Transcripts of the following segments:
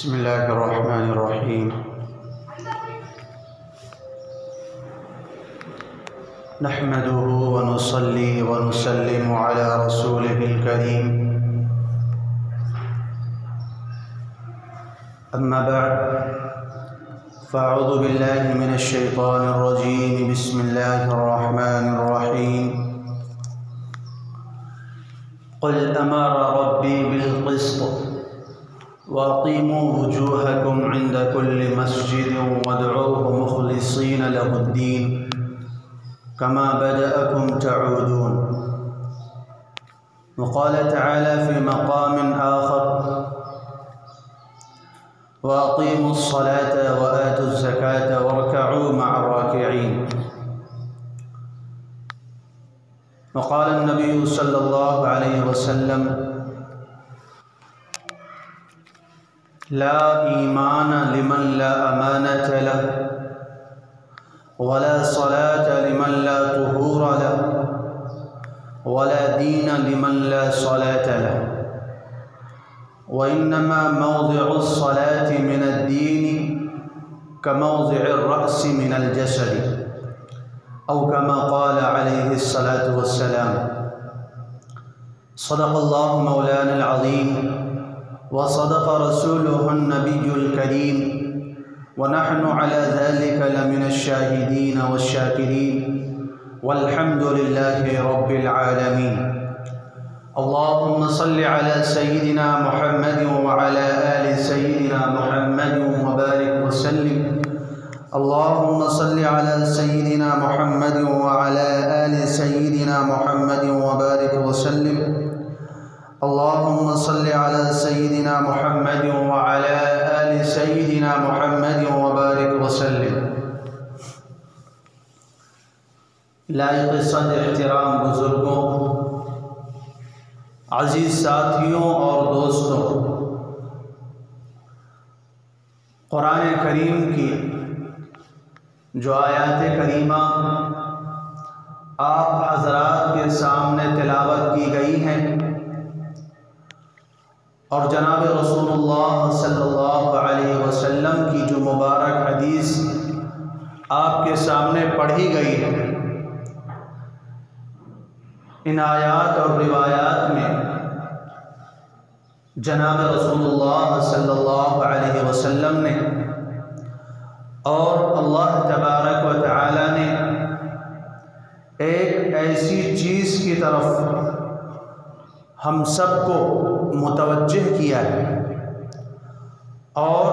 بسم الله الرحمن الرحيم. نحمده ونصلي ونسلم على رسوله الكريم. أما بعد، فأعوذ بالله من الشيطان الرجيم. بسم الله الرحمن الرحيم. قل أمر ربي بالقسط وأقيموا وجوهكم عند كل مسجد وادعوه مخلصين له الدين كما بدأكم تعودون. وقال تعالى في مقام آخر: وأقيموا الصلاة وآتوا الزكاة واركعوا مع الراكعين. وقال النبي صلى الله عليه وسلم: لا ایمان لمن لا امانة له ولا صلاة لمن لا طهور له ولا دين لمن لا صلاة له وإنما موضع الصلاة من الدين كموضع الرأس من الجسد أو كما قال عليه الصلاة والسلام. صدق الله مولانا العظيم وصدق رسوله النبي الكريم ونحن على ذلك لمن الشاهدين والشاكرين والحمد لله رب العالمين. اللهم صل على سيدنا محمد وعلى آل سيدنا محمد وبارك وسلم. اللهم صل على سيدنا محمد وعلى آل سيدنا محمد وبارك وسلم. اللهم صل على سيدنا محمد وعلى آل سيدنا محمد وبارك وسلم. لائق صد احترام بزرگوں، عزیز ساتھیوں اور دوستوں، قرآن کریم کی جو آیات کریمہ آپ حضرات کے سامنے تلاوت کی گئی ہیں اور جناب رسول اللہ صلی اللہ علیہ وسلم کی جو مبارک حدیث آپ کے سامنے پڑھی گئی ہے، ان آیات اور روایات میں جناب رسول اللہ صلی اللہ علیہ وسلم نے اور اللہ تبارک و تعالی نے ایک ایسی چیز کی طرف ہم سب کو متوجہ کیا ہے اور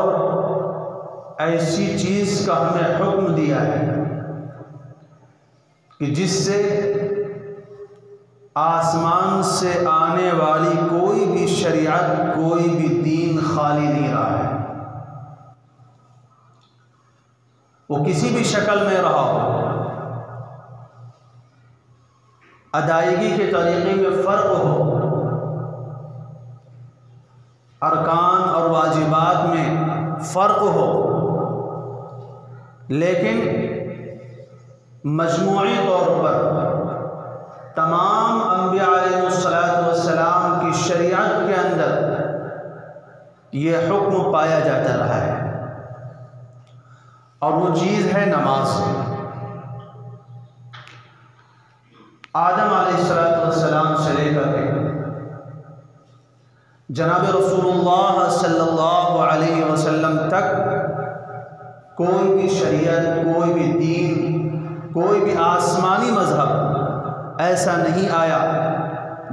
ایسی چیز کا ہمیں حکم دیا ہے کہ جس سے آسمان سے آنے والی کوئی بھی شریعت، کوئی بھی دین خالی نہیں رہا ہے، وہ کسی بھی شکل میں رہا ہو، ادائیگی کے طریقے میں فرق ہو، ارکان اور واجبات میں فرق ہو، لیکن مجموعی طور پر تمام انبیاء علیہ السلام کی شریعت کے اندر یہ حکم پایا جاتا رہا ہے، اور وہ چیز ہے نماز۔ آدم علیہ السلام سے لے کر کے جناب رسول اللہ صلی اللہ علیہ وسلم تک کوئی بھی شریعت، کوئی بھی دین، کوئی بھی آسمانی مذہب ایسا نہیں آیا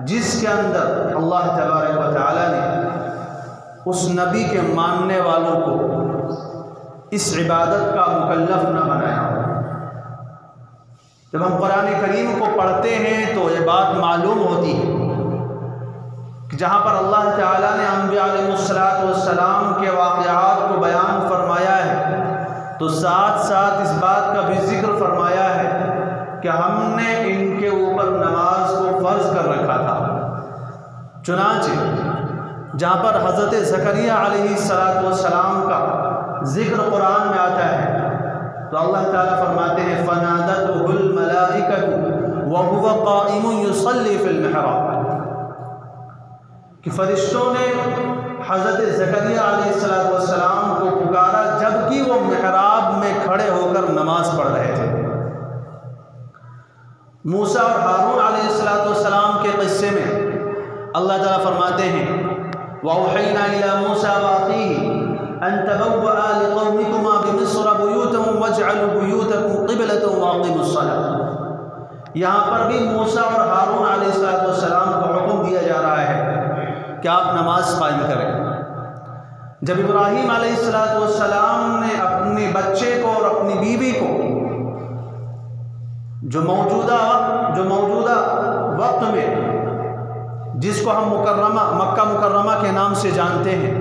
جس کے اندر اللہ تبارک و تعالی نے اس نبی کے ماننے والوں کو اس عبادت کا مکلف نہ بنایا ہو۔ جب ہم قرآن کریم کو پڑھتے ہیں تو یہ بات معلوم ہوتی ہے کہ جہاں پر اللہ تعالیٰ نے انبیاء علیہ السلام کے واقعات کو بیان فرمایا ہے تو ساتھ ساتھ اس بات کا بھی ذکر فرمایا ہے کہ ہم نے ان کے اوپر نماز کو فرض کر رکھا تھا۔ چنانچہ جہاں پر حضرت زکریہ علیہ السلام کا ذکر قرآن میں آتا ہے تو اللہ تعالیٰ فرماتے ہیں فَنَادَتْهُ الْمَلَائِكَةُ وَهُوَ قَائِمٌ يُصَلِّي فِي الْمِحْرَابِ، کہ فرشتوں نے حضرت زکریا علیہ السلام کو پکارا جبکہ وہ محراب میں کھڑے ہو کر نماز پڑھ رہے تھے۔ موسیٰ اور ہارون علیہ السلام کے قصے میں اللہ تعالیٰ فرماتے ہیں وَأَوْحَيْنَا إِلَى مُوسَىٰ وَأَخِيهِ أَن تَبَوَّآ لِقَوْمِكُمَا بِمِصْرَ بُيُوتًا وَاجْعَلُوا بُيُوتَكُمْ قِبْلَةً وَأَقِيمُوا الصَّلَاةَ۔ یہاں پر بھی موسیٰ اور ہارون علیہ السلام کو حکم دیا جا رہا ہے کہ آپ نماز قائم کریں۔ جب ابراہیم علیہ السلام نے اپنے بچے کو اور اپنی بیوی کو جو موجودہ وقت میں جس کو ہم مکہ مکرمہ کے نام سے جانتے ہیں،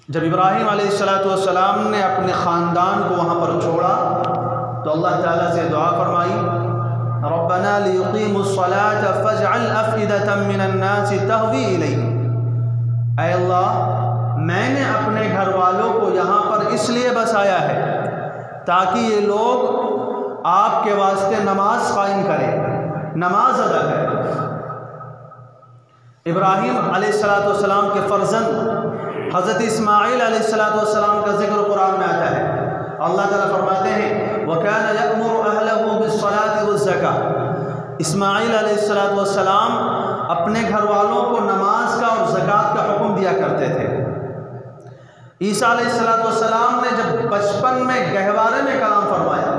جب ابراہیم علیہ السلام نے اپنے خاندان کو وہاں پر چھوڑا تو اللہ تعالیٰ سے دعا فرمائی ربنا لیقیموا الصلاة فاجعل افئدة من الناس تہوی الیہم۔ اے اللہ، میں نے اپنے گھر والوں کو یہاں پر اس لیے بسایا ہے تاکہ یہ لوگ آپ کے واسطے نماز قائم کریں، نماز ادا کریں۔ ابراہیم علیہ السلام کے فرزند حضرت اسماعیل علیہ السلام کا ذکر قرآن میں آتا ہے۔ اللہ تعالیٰ فرماتے ہیں وَكَانَ يَأْمُرُ أَهْلَهُ بِالصَّلَاةِ وَالزَّكَاةِ۔ اسماعیل علیہ السلام اپنے گھر والوں کو نماز کا اور زکوٰۃ کا حکم دیا کرتے تھے۔ عیسیٰ علیہ السلام نے جب بچپن میں گہوارے میں کلام فرمایا،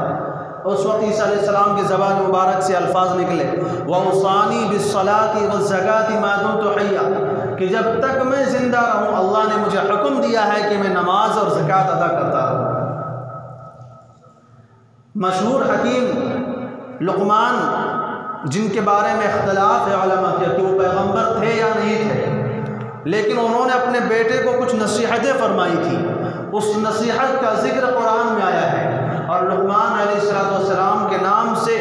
اس وقت عیسیٰ علیہ السلام کی زبان مبارک سے الفاظ نکلے وَأَوْصَانِي بِالصَّلَاةِ وَالزَّكَاةِ مَا دُمْتُ حَيًّا، کہ جب تک میں زندہ رہوں اللہ نے مجھے حکم دیا ہے کہ میں نماز اور زکوٰۃ ادا کرتا رہوں۔ مشہور حکیم لقمان، جن کے بارے میں اختلاف ہے علماء کے کہ وہ پیغمبر تھے یا نہیں تھے، لیکن انہوں نے اپنے بیٹے کو کچھ نصیحتیں فرمائی تھی، اس نصیحت کا ذکر قرآن میں آیا ہے، اور لقمان علیہ السلام کے نام سے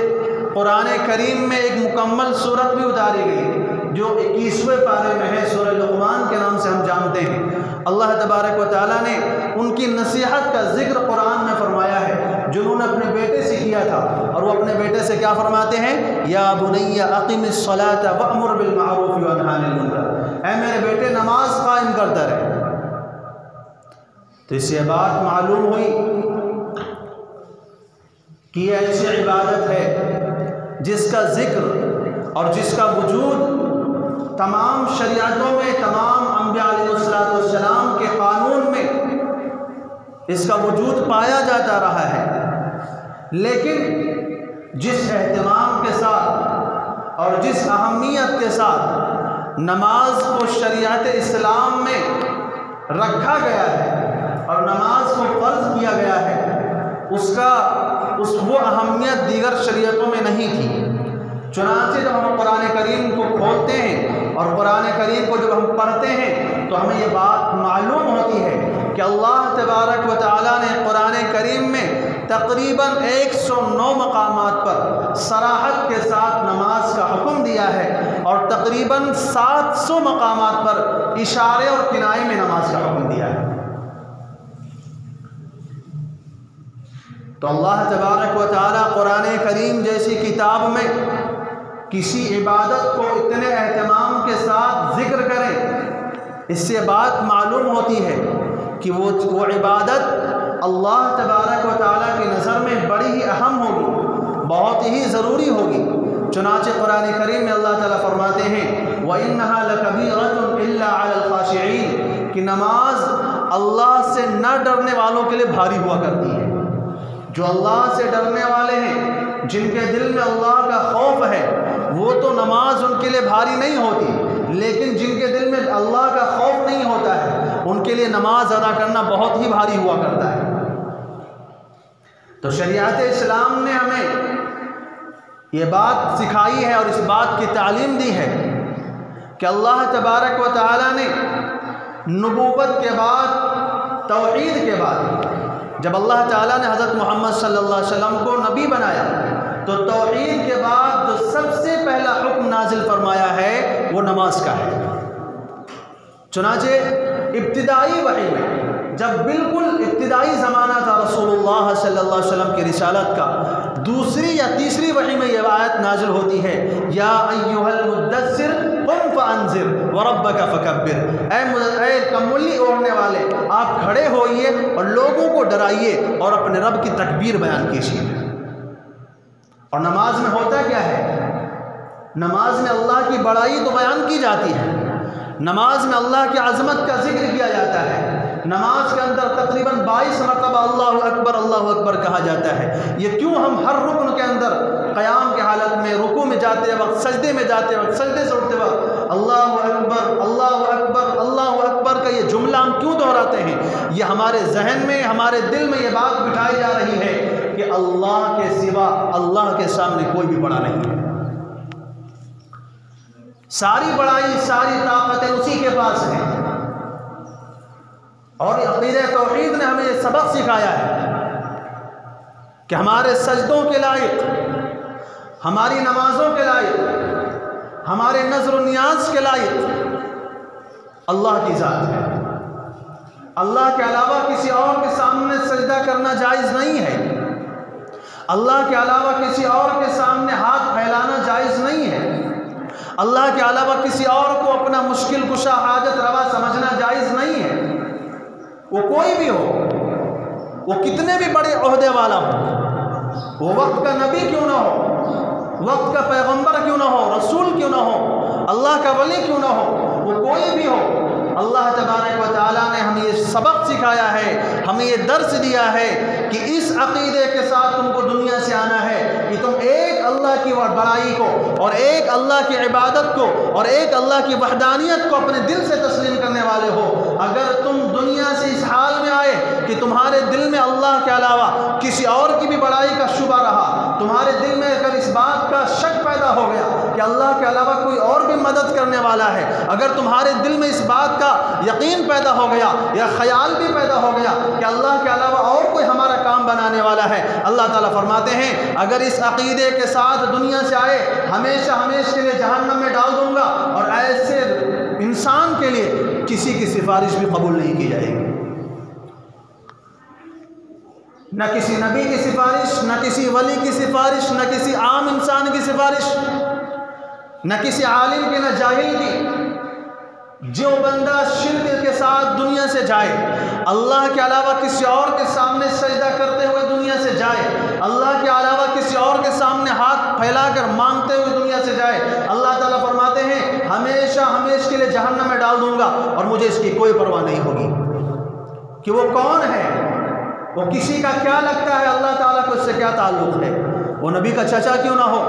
قرآن کریم میں ایک مکمل سورت بھی اتاری گئی جو 21ویں پارے میں ہے، سورہ لقمان کے نام سے ہم جانتے ہیں۔ اللہ تبارک و تعالیٰ نے ان کی نصیحت کا ذکر قرآن میں فرمایا ہے جنہوں نے اپنے بیٹے سے کیا تھا، اور وہ اپنے بیٹے سے کیا فرماتے ہیں یا بنی اقم الصلاۃ وامر بالمعروف وانہی عن المنکر، اے میرے بیٹے نماز قائم کرتا رہے۔ تو اس سے بات معلوم ہوئی کہ یہ ایسی عبادت ہے جس کا ذکر اور جس کا وجود تمام شریعتوں میں، تمام انبیاء علیہ السلام کے قانون میں اس کا وجود پایا جاتا رہا ہے، لیکن جس اہتمام کے ساتھ اور جس اہمیت کے ساتھ نماز کو شریعت اسلام میں رکھا گیا ہے اور نماز کو فرض کیا گیا ہے، وہ اہمیت دیگر شریعتوں میں نہیں تھی۔ چنانچہ جب ہم قرآن کریم کو کھولتے ہیں اور قرآن کریم کو جب ہم پڑھتے ہیں تو ہمیں یہ بات معلوم ہوتی ہے کہ اللہ تبارک و تعالیٰ نے قرآن کریم میں تقریباً 109 مقامات پر صراحت کے ساتھ نماز کا حکم دیا ہے، اور تقریباً 700 مقامات پر اشارے اور کنائے میں نماز کا حکم دیا ہے۔ تو اللہ تبارک و تعالیٰ قرآن کریم جیسی کتاب میں کسی عبادت کو اتنے اہتمام کے ساتھ ذکر کریں، اس سے بات معلوم ہوتی ہے کہ وہ عبادت اللہ تبارک و تعالیٰ کی نظر میں بڑی ہی اہم ہوگی، بہت ہی ضروری ہوگی۔ چنانچہ قرآن کریم میں اللہ تعالیٰ فرماتے ہیں وَإِنَّهَا لَكَبِيرَةٌ إِلَّا عَلَى الْخَاشِعِينَ، کہ نماز اللہ سے نہ ڈرنے والوں کے لیے بھاری ہوا کرتی ہے۔ جو اللہ سے ڈرنے والے ہیں، جن کے دل میں اللہ کا خوف ہے، وہ تو نماز ان کے لیے بھاری نہیں ہوتی، لیکن جن کے دل میں اللہ کا خوف نہیں ہوتا ہے ان کے لیے نماز ادا کرنا بہت ہی بھاری ہوا کرتا ہے۔ تو شریعت اسلام نے ہمیں یہ بات سکھائی ہے اور اس بات کی تعلیم دی ہے کہ اللہ تبارک و تعالیٰ نے نبوت کے بعد، توحید کے بعد، جب اللہ تعالیٰ نے حضرت محمد صلی اللہ علیہ وسلم کو نبی بنایا تو توحید کے بعد جو سب سے پہلا حکم نازل فرمایا ہے وہ نماز کا ہے۔ چنانچہ ابتدائی وحی میں، جب بالکل ابتدائی زمانہ تھا رسول اللہ صلی اللہ علیہ وسلم کی رسالت کا، دوسری یا تیسری وحی میں یہ آیت نازل ہوتی ہے، یا ایھا المدثر قم فانذر وربک فکبر، اے کمبلی اوڑھنے والے آپ کھڑے ہوئیے اور لوگوں کو ڈرائیے اور اپنے رب کی تکبیر بیان کیجیے۔ اور نماز میں ہوتا کیا ہے؟ نماز میں اللہ کی بڑائی تو بیان کی جاتی ہے، نماز میں اللہ کی عظمت کا ذکر کیا جاتا ہے، نماز کے اندر تقریباً 22 مرتبہ اللہ اکبر کہا جاتا ہے۔ یہ کیوں ہم ہر رکن کے اندر قیام کی حالت میں، رکوع میں جاتے وقت، سجدے میں جاتے وقت، سجدے سے اٹھتے وقت اللہ اکبر کا یہ جملہ ہم کیوں دہراتے ہیں؟ یہ ہمارے ذہن میں، ہمارے دل میں یہ بات بٹھائی جا رہی ہے کہ اللہ کے سوا اللہ کے سامنے کوئی بھی بڑا نہیں ہے، ساری بڑائی، ساری طاقتیں اسی کے پاس ہیں۔ اور عقیدہ توحید نے ہمیں یہ سبق سکھایا ہے کہ ہمارے سجدوں کے لائق، ہماری نمازوں کے لائق، ہمارے نظر و نیاز کے لائق اللہ کی ذات ہے۔ اللہ کے علاوہ کسی اور کے سامنے سجدہ کرنا جائز نہیں ہے، اللہ کے علاوہ کسی اور کے سامنے ہاتھ پھیلانا جائز نہیں ہے، اللہ کے علاوہ کسی اور کو اپنا مشکل کشا، حاجت روا سمجھنا جائز نہیں ہے، وہ کوئی بھی ہو، وہ کتنے بھی بڑے عہدے والا ہو، وہ وقت کا نبی کیوں نہ ہو، وقت کا پیغمبر کیوں نہ ہو، رسول کیوں نہ ہو، اللہ کا ولی کیوں نہ ہو، وہ کوئی بھی ہو، اللہ تبارک و تعالیٰ نے ہمیں یہ سبق سکھایا ہے، ہمیں یہ درس دیا ہے کہ اس عقیدے کے ساتھ تم کو دنیا سے آنا ہے کہ تم ایک اللہ کی بڑائی کو اور ایک اللہ کی عبادت کو اور ایک اللہ کی وحدانیت کو اپنے دل سے تسلیم کرنے والے ہو۔ اگر تم دنیا سے اس حال میں آئے کہ تمہارے دل میں اللہ کے علاوہ کسی اور کی بھی بڑائی کا شبہ رہا، تمہارے دل میں اگر اس بات کا شک پیدا ہو گیا کہ اللہ کے علاوہ کوئی اور بھی مدد کرنے والا ہے، اگر تمہارے دل میں اس بات کا یقین پیدا ہو گیا یا خیال بھی پیدا ہو گیا کہ اللہ کے علاوہ اور کوئی ہمارا کام بنانے والا ہے، اللہ تعالیٰ فرماتے ہیں اگر اس عقیدے کے ساتھ دنیا سے آئے ہمیشہ ہمیشہ کے لیے جہنم میں ڈال دوں گا، اور ایسے انسان کے لیے کسی کی سفارش بھی قبول نہیں کی جائے گی، نہ کسی نبی کی سفارش، نہ کسی ولی کی سفارش، نہ کسی عام انسان کی سفارش، نہ کسی عالم کی، نہ جاہل کی۔ جو بندہ شرک کے ساتھ دنیا سے جائے، اللہ کے علاوہ کسی اور کے سامنے سجدہ کرتے ہوئے دنیا سے جائے، اللہ کے علاوہ کسی اور کے سامنے ہاتھ پھیلا کر مانگتے ہوئے دنیا سے جائے، اللہ تعالیٰ فرماتے ہیں ہمیشہ ہمیشہ کے لیے جہنم میں ڈال دوں گا اور مجھے اس کی کوئی پرواہ نہیں ہوگی کہ وہ کون ہے، وہ کسی کا کیا لگتا ہے، اللہ تعالیٰ کو اس سے کیا تعلق ہے، وہ نبی کا چچا کیوں نہ ہو۔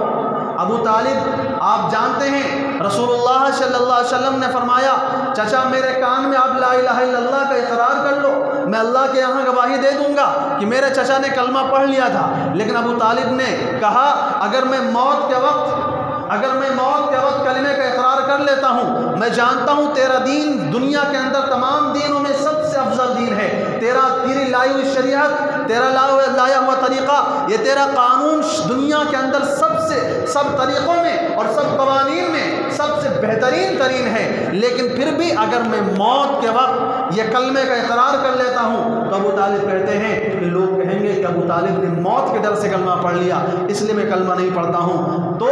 ابو طالب آپ جانتے ہیں رسول اللہ صلی اللہ علیہ وسلم نے فرمایا چچا میرے کان میں آپ لا الہ الا اللہ کا اقرار کر لو، میں اللہ کے یہاں گواہی دے دوں گا کہ میرے چچا نے کلمہ پڑھ لیا تھا، لیکن ابو طالب نے کہا اگر میں موت کے وقت کلمے کا اقرار کر لیتا ہوں، میں جانتا ہوں تیرا دین دنیا کے اندر تمام دینوں میں سب سے افضل دین ہے، تیری لائی ہوئی شریعت، تیرا لایا ہوا طریقہ، یہ تیرا قانون دنیا کے اندر سب طریقوں میں اور سب قوانین میں سب سے بہترین ترین ہے، لیکن پھر بھی اگر میں موت کے وقت یہ کلمے کا اقرار کر لیتا ہوں تو ابو طالب کہتے ہیں کہ لوگ کہیں گے کہ ابو طالب نے موت کے ڈر سے کلمہ پڑھ لیا اس لیے میں کلمہ نہیں پڑھتا ہوں۔ تو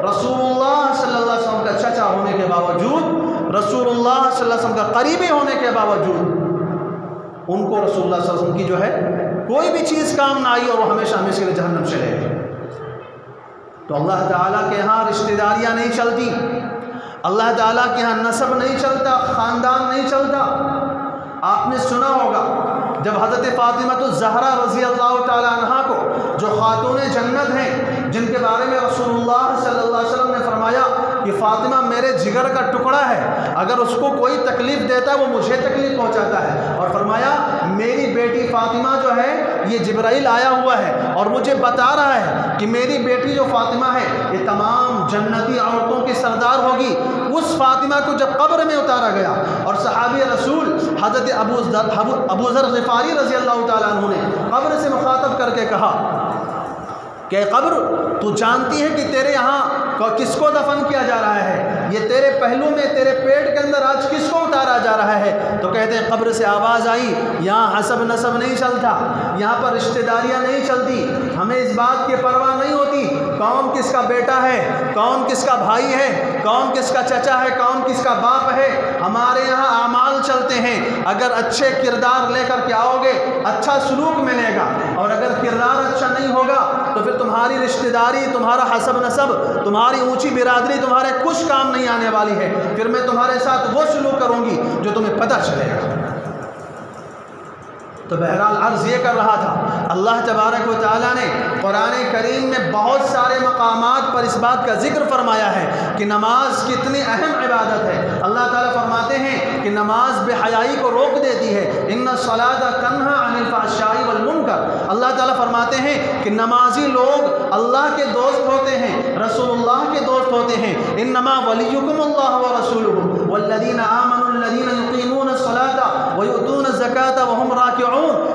رسول اللہ صلی اللہ علیہ وسلم کا چچا ہونے کے باوجود، رسول اللہ صلی اللہ علیہ وسلم کا قریبی ہونے کے باوجود، ان کو رسول اللہ صلی اللہ علیہ وسلم کی جو ہے کوئی بھی چیز کام نہ آئی اور وہ ہمیشہ ہمیشہ کے لیے جہنم چلے گئے۔ تو اللہ تعالیٰ کے ہاں رشتہ داریاں نہیں چلتی، اللہ تعالیٰ کے ہاں نسب نہیں چلتا، خاندان نہیں چلتا۔ آپ نے سنا ہوگا جب حضرت فاطمہ الزہرا رضی اللہ تعالیٰ عنہا کو، جو خاتون جنت ہیں، جن کے بارے میں رسول اللہ صلی اللہ علیہ وسلم نے فرمایا کہ فاطمہ میرے جگر کا ٹکڑا ہے، اگر اس کو کوئی تکلیف دیتا ہے وہ مجھے تکلیف پہنچاتا ہے، اور فرمایا میری بیٹی فاطمہ جو ہے یہ جبرائیل آیا ہوا ہے اور مجھے بتا رہا ہے کہ میری بیٹی جو فاطمہ ہے یہ تمام جنتی عورتوں کی سردار ہوگی۔ اس فاطمہ کو جب قبر میں اتارا گیا اور صحابی رسول حضرت ابو ذر غفاری رضی اللہ تعالیٰ عنہ نے قبر سے مخاطب کر کے کہا کہ قبر تو جانتی ہے کہ تیرے یہاں کس کو دفن کیا جا رہا ہے، یہ تیرے پہلو میں تیرے پیٹ کے اندر آج کس کو اتارا جا رہا ہے؟ تو کہتے ہیں قبر سے آواز آئی، یہاں حسب نسب نہیں چلتا، یہاں پر رشتہ داریاں نہیں چلتی، ہمیں اس بات کی پرواہ نہیں ہوتی کون کس کا بیٹا ہے، کون کس کا بھائی ہے، کون کس کا چچا ہے، کون کس کا باپ ہے، ہمارے یہاں اعمال چلتے ہیں، اگر اچھے کردار لے کر کے آؤ گے اچھا سلوک ملے گا، اور اگر کردار اچھا نہیں ہوگا تو پھر تمہاری رشتہ داری، تمہارا حسب نسب، تمہاری اونچی برادری تمہارے کچھ کام نہیں آنے والی ہے، پھر میں تمہارے ساتھ وہ سلوک کروں گی جو تمہیں پتہ چلے گا۔ تو بہرحال عرض یہ کر رہا تھا، اللہ تبارک و تعالیٰ نے قرآن کریم میں بہت سارے مقامات پر اس بات کا ذکر فرمایا ہے کہ نماز کتنی اہم عبادت ہے۔ اللہ تعالیٰ فرماتے ہیں کہ نماز بے حیائی کو روک دیتی ہے، ان الصلاۃ تنہی عن الفحشاء والمنکر۔ اللہ تعالیٰ فرماتے ہیں کہ نمازی لوگ اللہ کے دوست ہوتے ہیں، رسول اللہ کے دوست ہوتے ہیں، انما ولیکم اللہ ورسولہ والذین آمنوا الذین یقیمون الصلاۃ ویؤتون الزکاۃ وہم راکعون،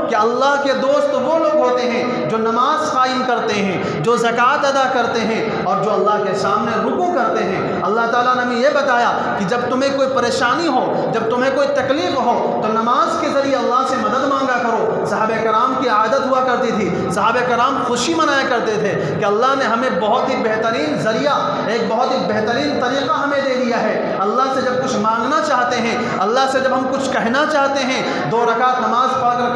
کہ اللہ کے دوست وہ لوگ ہوتے ہیں جو نماز قائم کرتے ہیں، جو زکوٰۃ ادا کرتے ہیں، اور جو اللہ کے سامنے رکوع کرتے ہیں۔ اللہ تعالیٰ نے ہمیں یہ بتایا کہ جب تمہیں کوئی پریشانی ہو، جب تمہیں کوئی تکلیف ہو تو نماز کے ذریعے اللہ سے مدد مانگا کرو۔ صحابہ کرام کی عادت ہوا کرتی تھی، صحابہ کرام خوشی منایا کرتے تھے کہ اللہ نے ہمیں بہت ہی بہترین ذریعہ، ایک بہت ہی بہترین طریقہ ہمیں دے دیا ہے۔ اللہ سے جب کچھ مانگنا چاہتے ہیں، اللہ سے جب ہم کچھ کہنا چاہتے ہیں، 2 رکعت نماز پڑھ کر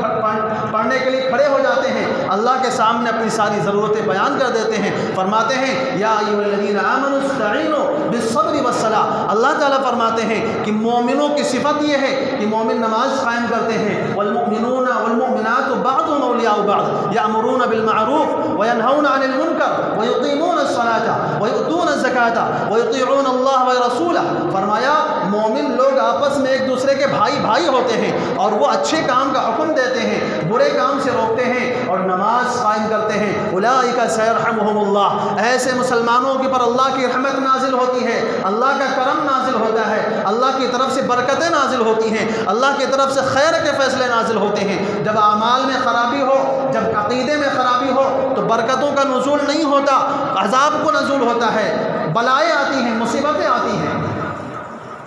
پڑھنے کے لیے کھڑے ہو جاتے ہیں، اللہ کے سامنے اپنی ساری ضرورتیں بیان کر دیتے ہیں، فرماتے ہیں یا ایھا الذین آمنوا استعینوا بالصبر والصلاۃ۔ اللہ تعالیٰ فرماتے ہیں کہ مومنوں کی صفت یہ ہے کہ مومن نماز قائم کرتے ہیں، والمؤمنون والمؤمنات بعضهم اولیاء بعض یأمرون بالمعروف وینہون عن المنکر ویقیمون الصلاۃ ویؤتون الزکاۃ ویطیعون اللہ ورسولہ۔ فرمایا مومن لوگ آپس میں ایک دوسرے کے بھائی بھائی ہوتے ہیں، اور وہ اچھے کام کا حکم دیتے ہیں، برے کام سے روکتے ہیں، اور نماز قائم کرتے ہیں۔ اولئک سیرحمہم اللہ، ایسے مسلمانوں کے پر اللہ کی رحمت نازل ہوتی ہے، اللہ کا کرم نازل ہوتا ہے، اللہ کی طرف سے برکتیں نازل ہوتی ہیں، اللہ کی طرف سے خیر کے فیصلے نازل ہوتے ہیں۔ جب اعمال میں خرابی ہو، جب عقیدے میں خرابی ہو تو برکتوں کا نزول نہیں ہوتا، عذاب کو نزول ہوتا ہے، بلائیں آتی ہیں، مصیبتیں آتی ہیں۔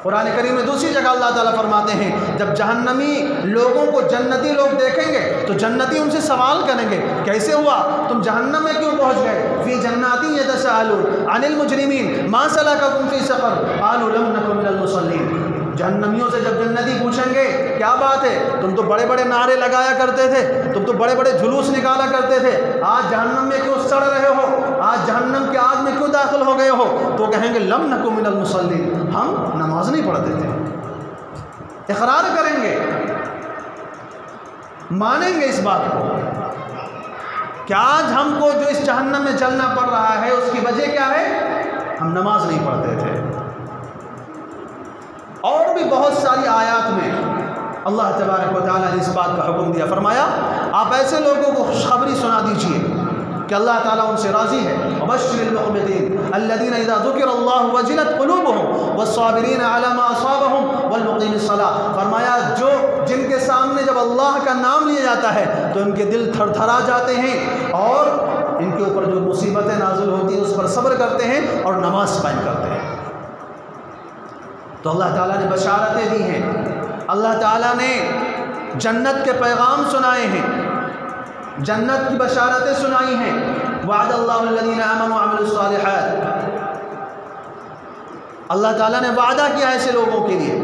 قرآن کریم میں دوسری جگہ اللہ تعالیٰ فرماتے ہیں جب جہنمی لوگوں کو جنتی لوگ دیکھیں گے تو جنتی ان سے سوال کریں گے، کیسے ہوا تم جہنم میں کیوں پہنچ گئے؟ فی جنات یتساءلون عن المجرمین ما سلککم فی سقر قالوا لم نک من المصلین۔ جہنمیوں سے جب جنتی پوچھیں گے کیا بات ہے، تم تو بڑے بڑے نعرے لگایا کرتے تھے، تم تو بڑے بڑے جلوس نکالا کرتے تھے، آج جہنم میں کیوں سڑ رہے ہو، آج جہنم کی آگ میں کیوں داخل ہو گئے ہو؟ تو کہیں گے لم نک من المصلین، ہم نماز نہیں پڑھتے تھے۔ اقرار کریں گے، مانیں گے اس بات کو کہ آج ہم کو جو اس جہنم میں جلنا پڑ رہا ہے اس کی وجہ کیا ہے؟ ہم نماز نہیں پڑھتے تھے۔ اور بھی بہت ساری آیات میں اللہ تبارک و تعالیٰ نے اس بات کا حکم دیا، فرمایا آپ ایسے لوگوں کو خوشخبری سنا دیجئے کہ اللہ تعالیٰ ان سے راضی ہے۔ وبشر المخبتین الذین اذا ذکر اللہ وجلت قلوبهم والصابرین علی ما اصابهم والمقیم الصلاۃ۔ فرمایا جن کے سامنے جب اللہ کا نام لیا جاتا ہے تو ان کے دل تھر تھرا جاتے ہیں، اور ان کے اوپر جو مصیبتیں نازل ہوتی ہیں اس پر صبر کرتے ہیں اور نماز قائم کرتے ہیں۔ تو اللہ تعالیٰ نے بشارتیں دی ہیں، اللہ تعالیٰ نے جنت کے پیغام سنائے ہیں، جنت کی بشارتیں سنائی ہیں۔ وعد اللہ الذین آمنوا وعملوا الصالحات، اللہ تعالیٰ نے وعدہ کیا ہے ایسے لوگوں کے لیے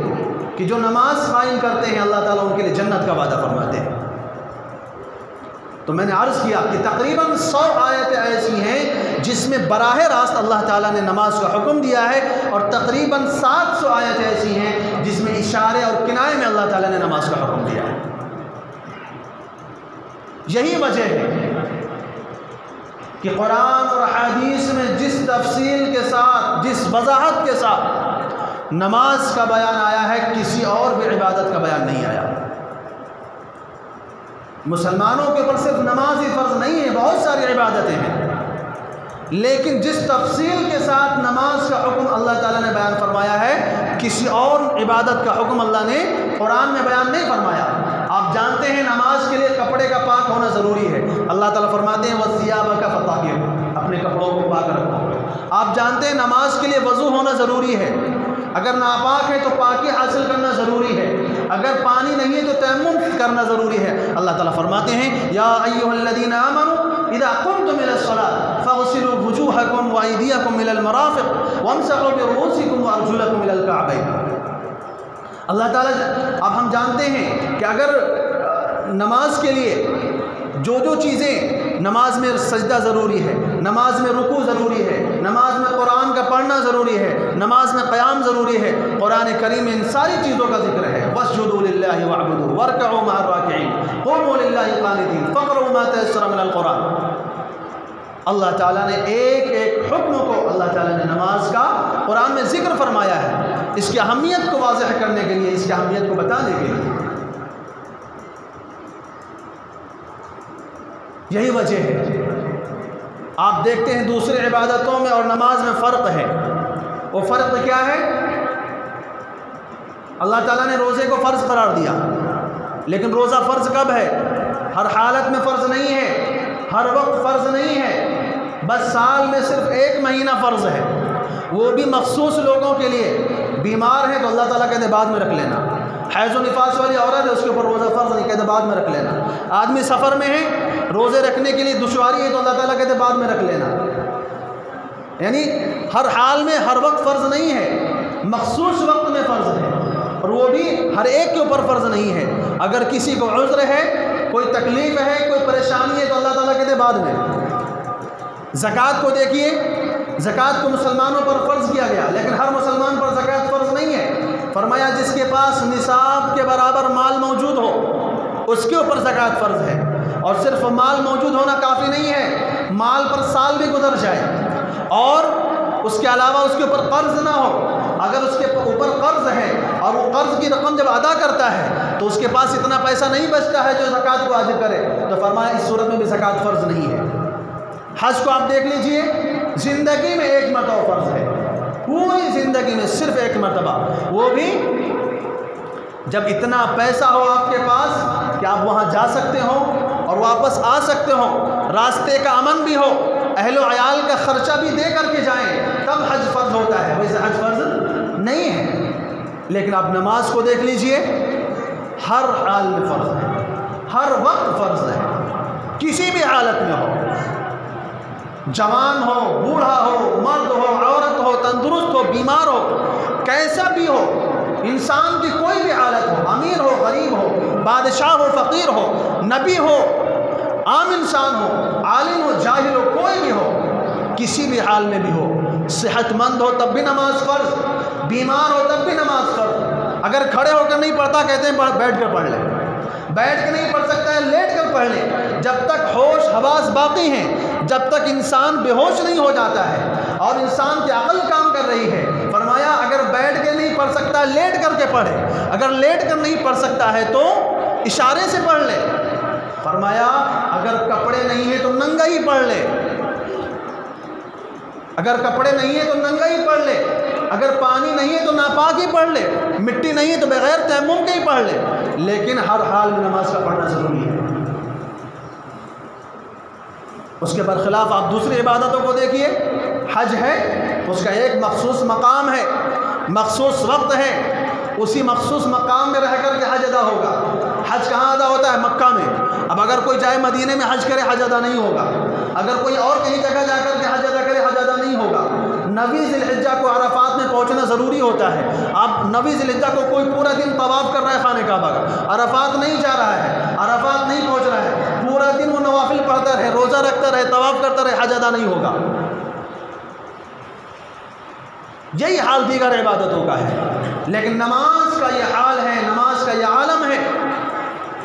کہ جو نماز قائم کرتے ہیں اللہ تعالیٰ ان کے لیے جنت کا وعدہ فرماتے ہیں۔ تو میں نے عرض کیا کہ تقریباً 100 آیتیں ایسی ہیں جس میں براہ راست اللہ تعالیٰ نے نماز کا حکم دیا ہے، اور تقریباً 700 آیتیں ایسی ہیں جس میں اشارے اور کنایے میں اللہ تعالیٰ نے نماز کا حکم دیا ہے۔ یہی وجہ ہے کہ قرآن اور حدیث میں جس تفصیل کے ساتھ، جس وضاحت کے ساتھ نماز کا بیان آیا ہے، کسی اور بھی عبادت کا بیان نہیں آیا۔ مسلمانوں کے اوپر صرف نماز ہی فرض نہیں ہے، بہت ساری عبادتیں ہیں، لیکن جس تفصیل کے ساتھ نماز کا حکم اللہ تعالیٰ نے بیان فرمایا ہے، کسی اور عبادت کا حکم اللہ نے قرآن میں بیان نہیں فرمایا۔ آپ جانتے ہیں نماز کے لیے کپڑے کا پاک ہونا ضروری ہے، اللہ تعالیٰ فرماتے ہیں وَثِيَابَكَ فَطَهِّرْ، کپڑوں کو پاک رکھو۔ آپ جانتے ہیں نماز کے لیے وضو ہونا ضروری ہے، اگر ناپاک ہے تو پاکی حاصل کرنا ضروری ہے، اگر پانی نہیں ہے تو تیمم کرنا ضروری ہے۔ اللہ تعالیٰ فرماتے ہیں یا ایھا الذین آمنوا اذا قمتم الى الصلاة فاغسلوا وجوہکم وایدیکم الى المرافق وامسحوا برؤوسکم وارجلکم الى الکعبین۔ اللہ تعالیٰ اب ہم جانتے ہیں کہ اگر نماز کے لیے جو چیزیں، نماز میں سجدہ ضروری ہے، نماز میں رکوع ضروری ہے، نماز میں قرآن کا پڑھنا ضروری ہے، نماز میں قیام ضروری ہے، قرآن کریم میں ان ساری چیزوں کا ذکر ہے۔ واسجدوا للہ واعبدوا وارکعوا مع الراکعین قوموا للہ قانتین فاقرؤوا ما تیسر من القرآن۔ اللہ تعالیٰ نے ایک ایک حکم کو اللہ تعالیٰ نے نماز کا قرآن میں ذکر فرمایا ہے، اس کی اہمیت کو واضح کرنے کے لیے، اس کی اہمیت کو بتانے کے لیے۔ یہی وجہ ہے آپ دیکھتے ہیں دوسری عبادتوں میں اور نماز میں فرق ہے۔ وہ فرق کیا ہے؟ اللہ تعالیٰ نے روزے کو فرض قرار دیا، لیکن روزہ فرض کب ہے؟ ہر حالت میں فرض نہیں ہے، ہر وقت فرض نہیں ہے، بس سال میں صرف ایک مہینہ فرض ہے، وہ بھی مخصوص لوگوں کے لیے۔ بیمار ہے تو اللہ تعالیٰ کہتے بعد میں رکھ لینا، حیض و نفاس والی عورت ہے اس کے اوپر روزہ فرض نہیں، کہتے بعد میں رکھ لینا، آدمی سفر میں ہے روزے رکھنے کے لیے دشواری ہے تو اللہ تعالیٰ کہتے بعد میں رکھ لینا۔ یعنی ہر حال میں ہر وقت فرض نہیں ہے، مخصوص وقت میں فرض ہے، اور وہ بھی ہر ایک کے اوپر فرض نہیں ہے۔ اگر کسی کو عذر ہے، کوئی تکلیف ہے، کوئی پریشانی ہے تو اللہ تعالیٰ کہتے بعد میں۔ زکوٰۃ کو دیکھیے، زکوٰۃ کو مسلمانوں پر فرض کیا گیا، لیکن ہر مسلمان پر زکوٰۃ فرض نہیں ہے۔ فرمایا جس کے پاس نصاب کے برابر مال موجود ہو اس کے اوپر زکوٰۃ فرض ہے، اور صرف مال موجود ہونا کافی نہیں ہے، مال پر سال بھی گزر جائے اور اس کے علاوہ اس کے اوپر قرض نہ ہو، اگر اس کے اوپر قرض ہے اور وہ قرض کی رقم جب ادا کرتا ہے تو اس کے پاس اتنا پیسہ نہیں بچتا ہے جو زکوٰۃ کو واجب کرے، تو فرمایا اس صورت میں بھی زکوٰۃ فرض نہیں ہے۔ حج کو آپ دیکھ لیجئے، زندگی میں ایک مرتبہ فرض ہے، پوری زندگی میں صرف ایک مرتبہ، وہ بھی جب اتنا پیسہ ہو آپ کے پاس کہ آپ وہاں جا سکتے ہو اور واپس آ سکتے ہو، راستے کا امن بھی ہو، اہل و عیال کا خرچہ بھی دے کر کے جائیں، تب حج فرض ہوتا ہے، ویسے حج فرض نہیں ہے۔ لیکن آپ نماز کو دیکھ لیجئے، ہر حال میں فرض ہے، ہر وقت فرض ہے، کسی بھی حالت میں ہو، جوان ہو، بوڑھا ہو، مرد ہو، عورت ہو، تندرست ہو، بیمار ہو، کیسا بھی ہو، انسان کی کوئی بھی حالت ہو، امیر ہو، غریب ہو، بادشاہ ہو، فقیر ہو، نبی ہو، عام انسان ہو، عالم ہو، جاہل ہو، کوئی بھی ہو، کسی بھی حال میں بھی ہو، صحت مند ہو تب بھی نماز فرض، بیمار ہو تب بھی نماز فرض۔ اگر کھڑے ہو کر نہیں پڑھتا کہتے ہیں بیٹھ کر پڑھ لے، بیٹھ کے نہیں پڑھ سکتا ہے لیٹ کر پڑھ لے، جب تک ہوش حواس باقی ہیں، جب تک انسان بے ہوش نہیں ہو جاتا ہے اور انسان کی عقل کام کر رہی ہے۔ فرمایا اگر بیٹھ کے نہیں پڑھ سکتا لیٹ کر کے پڑھے، اگر لیٹ کر نہیں پڑھ سکتا ہے تو اشارے سے پڑھ لے۔ فرمایا اگر کپڑے نہیں ہیں تو ننگا ہی پڑھ لے، اگر کپڑے نہیں ہیں تو ننگا ہی پڑھ لے، اگر پانی نہیں ہے تو ناپاک ہی پڑھ لے، مٹی نہیں ہے تو بغیر تیمم کے ہی پڑھ لے، لیکن ہر حال میں نماز کا پڑھنا ضروری ہے۔ اس کے برخلاف آپ دوسری عبادتوں کو دیکھیے، حج ہے اس کا ایک مخصوص مقام ہے، مخصوص وقت ہے، اسی مخصوص مقام میں رہ کر کے حج ادا ہوگا۔ حج کہاں ادا ہوتا ہے؟ مکہ میں۔ اب اگر کوئی جائے مدینے میں حج کرے حج ادا نہیں ہوگا، اگر کوئی اور کہیں جگہ جا کر کے حج ادا کرے حج ادا نہیں ہوگا۔ 9 ذی الحجہ کو عرفات میں پہنچنا ضروری ہوتا ہے۔ اب 9 ذی الحجہ کو کوئی پورا دن طواف کر رہا ہے خانہ کعبہ کا، عرفات نہیں جا رہا ہے، عرفات نہیں پہنچ رہا ہے، پورا دن وہ نوافل پڑھتا رہے، روزہ رکھتا رہے، طواف کرتا رہے، حج ادا نہیں ہوگا۔ یہی حال دیگر عبادتوں کا ہے، لیکن نماز کا یہ حال ہے، نماز کا یہ عالم ہے،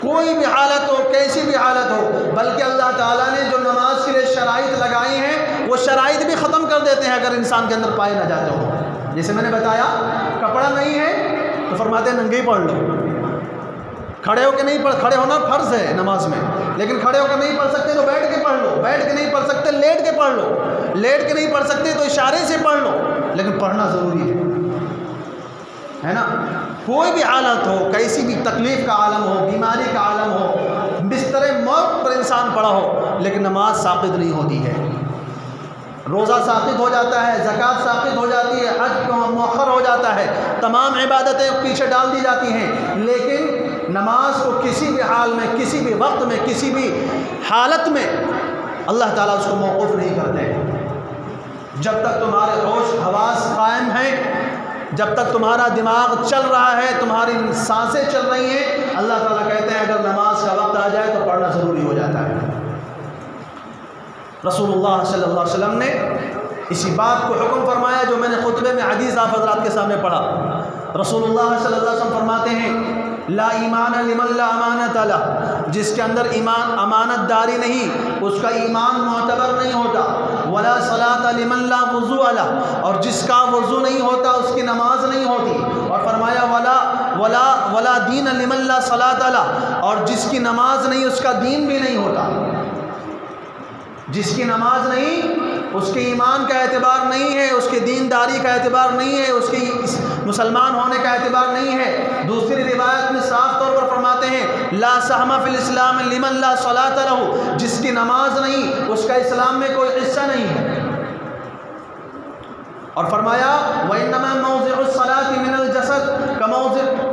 کوئی بھی حالت ہو، کیسی بھی حالت ہو، بلکہ اللہ تعالیٰ نے جو نماز کے لیے شرائط لگائی ہیں وہ شرائط بھی ختم کر دیتے ہیں اگر انسان کے اندر پائے نہ جاتے ہو۔ جیسے میں نے بتایا کپڑا نہیں ہے تو فرماتے ہیں ننگے ہی پڑھ لو، کھڑے ہو کے نہیں پڑھ، کھڑے ہونا فرض ہے نماز میں، لیکن کھڑے ہو کر نہیں پڑھ سکتے تو بیٹھ کے پڑھ لو، بیٹھ کے نہیں پڑھ سکتے لیٹ کے پڑھ لو، لیٹ کے نہیں پڑھ سکتے تو اشارے سے پڑھ لو، لیکن پڑھنا ضروری ہے نا۔ کوئی بھی حالت ہو، کیسی بھی تکلیف کا عالم ہو، بیماری کا عالم ہو، بستر موت پر انسان پڑا ہو، لیکن نماز ساقط نہیں ہوتی ہے۔ روزہ ساقط ہو جاتا ہے، زکوٰۃ ساقط ہو جاتی ہے، حج مؤخر ہو جاتا ہے، تمام عبادتیں پیچھے ڈال دی جاتی ہیں، لیکن نماز کو کسی بھی حال میں، کسی بھی وقت میں، کسی بھی حالت میں اللہ تعالیٰ اس کو موقوف نہیں کرتے۔ جب تک تمہارے ہوش حواس قائم ہیں، جب تک تمہارا دماغ چل رہا ہے، تمہاری سانسیں چل رہی ہیں، اللہ تعالیٰ کہتے ہیں اگر نماز کا وقت آ جائے تو پڑھنا ضروری ہو جاتا ہے۔ رسول اللہ صلی اللہ علیہ وسلم نے اسی بات کو حکم فرمایا جو میں نے خطبے میں حدیث آپ حضرات کے سامنے پڑھا۔ رسول اللہ صلی اللہ علیہ وسلم فرماتے ہیں لا ایمان لمن لا امانت لہ، جس کے اندر ایمان امانت داری نہیں اس کا ایمان معتبر نہیں ہوتا، ولا صلاۃ لمن لا وضوء لہ، اور جس کا وضو نہیں ہوتا اس کی نماز نہیں ہوتی، اور فرمایا ولا دین لمن لا صلاۃ لہ، اور جس کی نماز نہیں اس کا دین بھی نہیں ہوتا۔ جس کی نماز نہیں اس کے ایمان کا اعتبار نہیں ہے، اس کے دینداری کا اعتبار نہیں ہے، اس کی مسلمان ہونے کا اعتبار نہیں ہے۔ دوسری روایت میں صاف طور پر فرماتے ہیں لا سہم فی الاسلام لمن لا صلاۃ لہ، جس کی نماز نہیں اس کا اسلام میں کوئی حصہ نہیں ہے۔ اور فرمایا وَإِنَّمَا مَوْضِعُ الصَّلَاةِ مِنَ الْجَسَدِ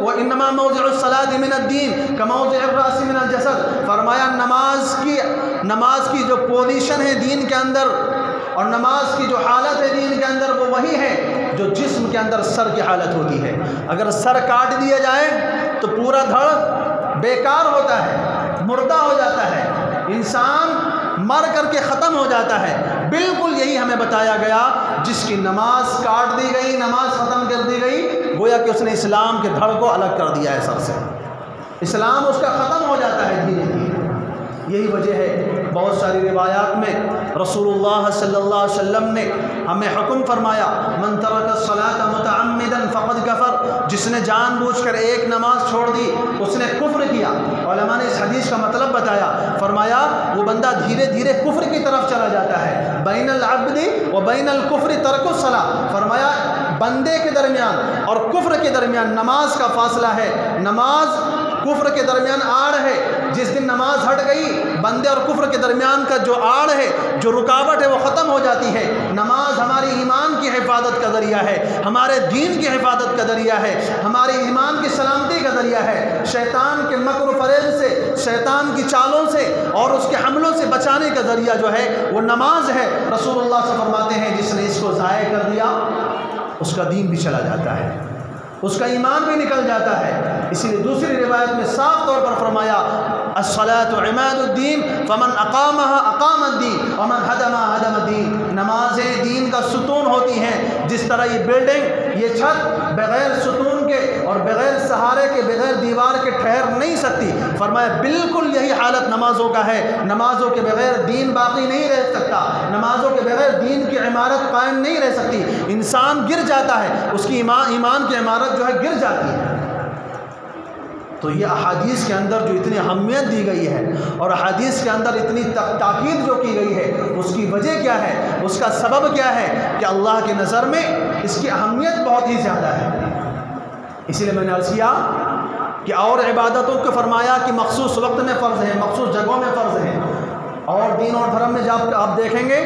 وَإِنَّمَا مَوْضِعُ الصَّلَاةِ مِنَ الدِّينِ كَمَوْضِعِ الرَّأْسِ مِنَ الْجَسَدِ، فرمایا نماز کی جو پوزیشن ہے دین کے اندر، اور نماز کی جو حالت ہے دین کے اندر، وہ وہی ہے جو جسم کے اندر سر کی حالت ہوتی ہے۔ اگر سر کاٹ دیا جائے تو پورا دھڑ بیکار ہوتا ہے، مردہ ہو جاتا ہے، انسان مر کر کے ختم ہو جاتا ہے۔ بالکل یہی ہمیں بتایا گیا، جس کی نماز کاٹ دی گئی، نماز ختم کر دی گئی، گویا کہ اس نے اسلام کے دھڑ کو الگ کر دیا ہے سر سے، اسلام اس کا ختم ہو جاتا ہے دھیرے دھیرے۔ یہی وجہ ہے بہت ساری روایات میں رسول اللہ صلی اللہ علیہ وسلم نے ہمیں حکم فرمایا من ترک الصلاۃ متعمدا فقد کفر، جس نے جان بوجھ کر ایک نماز چھوڑ دی اس نے کفر کیا۔ علماء نے اس حدیث کا مطلب بتایا، فرمایا وہ بندہ دھیرے دھیرے کفر کی طرف چلا جاتا ہے۔ بین العبد و بین الکفر ترک الصلاۃ، فرمایا بندے کے درمیان اور کفر کے درمیان نماز کا فاصلہ ہے، نماز کفر کے درمیان آڑ ہے۔ جس دن نماز ہٹ گئی بندے اور کفر کے درمیان کا جو آڑ ہے، جو رکاوٹ ہے، وہ ختم ہو جاتی ہے۔ نماز ہماری ایمان کی حفاظت کا ذریعہ ہے، ہمارے دین کی حفاظت کا ذریعہ ہے، ہمارے ایمان کی سلامتی کا ذریعہ ہے۔ شیطان کے مکر و فریب سے، شیطان کی چالوں سے اور اس کے حملوں سے بچانے کا ذریعہ جو ہے وہ نماز ہے۔ رسول اللہ سے فرماتے ہیں جس نے اس کو ضائع کر دیا اس کا دین بھی چلا جاتا ہے، اس کا ایمان بھی نکل جاتا ہے۔ اسی لیے دوسری روایت میں صاف طور پر فرمایا الصلاۃ عماد الدین فمن اقامها اقام الدین ومن هدمها هدم الدین، نمازیں دین کا ستون ہوتی ہیں۔ جس طرح یہ بلڈنگ، یہ چھت بغیر ستون کے اور بغیر سہارے کے، بغیر دیوار کے ٹھہر نہیں سکتی، فرمایا بالکل یہی حالت نمازوں کا ہے۔ نمازوں کے بغیر دین باقی نہیں رہ سکتا، نمازوں کے بغیر دین کی عمارت قائم نہیں رہ سکتی۔ انسان گر جاتا ہے، اس کی ایمان کی عمارت جو ہے گر جاتی ہے۔ تو یہ احادیث کے اندر جو اتنی اہمیت دی گئی ہے اور احادیث کے اندر اتنی تاکید جو کی گئی ہے، اس کی وجہ کیا ہے، اس کا سبب کیا ہے کہ اللہ کی نظر میں اس کی اہمیت بہت ہی زیادہ ہے۔ اسی لیے میں نے عرض کیا کہ اور عبادتوں کو فرمایا کہ مخصوص وقت میں فرض ہیں، مخصوص جگہوں میں فرض ہیں، اور دین اور دھرم میں جب آپ دیکھیں گے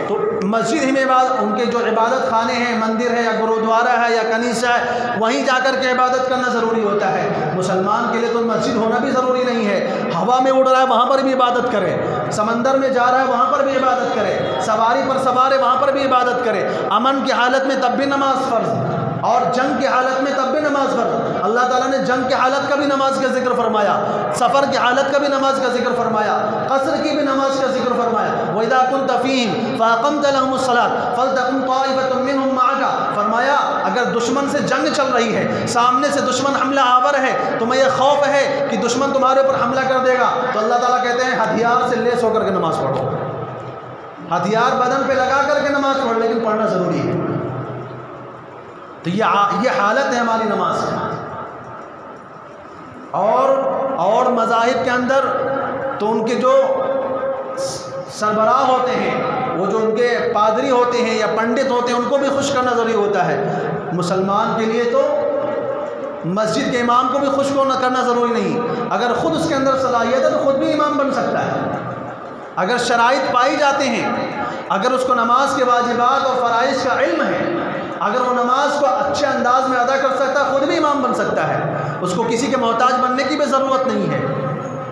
تو مسجد ہی میں ان کے جو عبادت خانے ہیں، مندر ہے یا گرودوارا ہے یا کنیسہ ہے، وہیں جا کر کے عبادت کرنا ضروری ہوتا ہے۔ مسلمان کے لیے تو مسجد ہونا بھی ضروری نہیں ہے، ہوا میں اڑ رہا ہے وہاں پر بھی عبادت کرے، سمندر میں جا رہا ہے وہاں پر بھی عبادت کرے، سواری پر سوار ہے وہاں پر بھی عبادت کرے، امن کی حالت میں تب بھی نماز فرض، اور جنگ کی حالت میں تب بھی نماز فرض۔ اللہ تعالیٰ نے جنگ کی حالت کا بھی نماز کا ذکر فرمایا، سفر کی حالت کا بھی نماز کا ذکر فرمایا، قصر کی بھی نماز کا ذکر فرمایا۔ وَإِذَا كُنْتَ فِيهِمْ فَأَقَمْتَ لَهُمُ الصَّلَاةَ فَلْتَكُنْ طَائِفَةٌ مِّنْهُمْ مَعَكَ، فرمایا اگر دشمن سے جنگ چل رہی ہے، سامنے سے دشمن حملہ آور ہے، تمہیں یہ خوف ہے کہ دشمن تمہارے اوپر حملہ کر دے گا، تو اللہ تعالیٰ کہتے ہیں ہتھیار سے لیس ہو کر کے نماز پڑھو، ہتھیار بدن پہ لگا کر کے نماز پڑھو، لیکن پڑھنا ضروری ہے۔ تو یہ حالت ہے ہماری نماز کی۔ اور مذاہب کے اندر تو ان کے جو سربراہ ہوتے ہیں، وہ جو ان کے پادری ہوتے ہیں یا پنڈت ہوتے ہیں، ان کو بھی خوش کرنا ضروری ہوتا ہے۔ مسلمان کے لیے تو مسجد کے امام کو بھی خوش کرنا ضروری نہیں، اگر خود اس کے اندر صلاحیت ہے تو خود بھی امام بن سکتا ہے۔ اگر شرائط پائی جاتے ہیں، اگر اس کو نماز کے واجبات اور فرائض کا علم ہے، اگر وہ نماز کو اچھے انداز میں ادا کر سکتا ہے، خود بھی امام بن سکتا ہے، اس کو کسی کے محتاج بننے کی بھی ضرورت نہیں ہے۔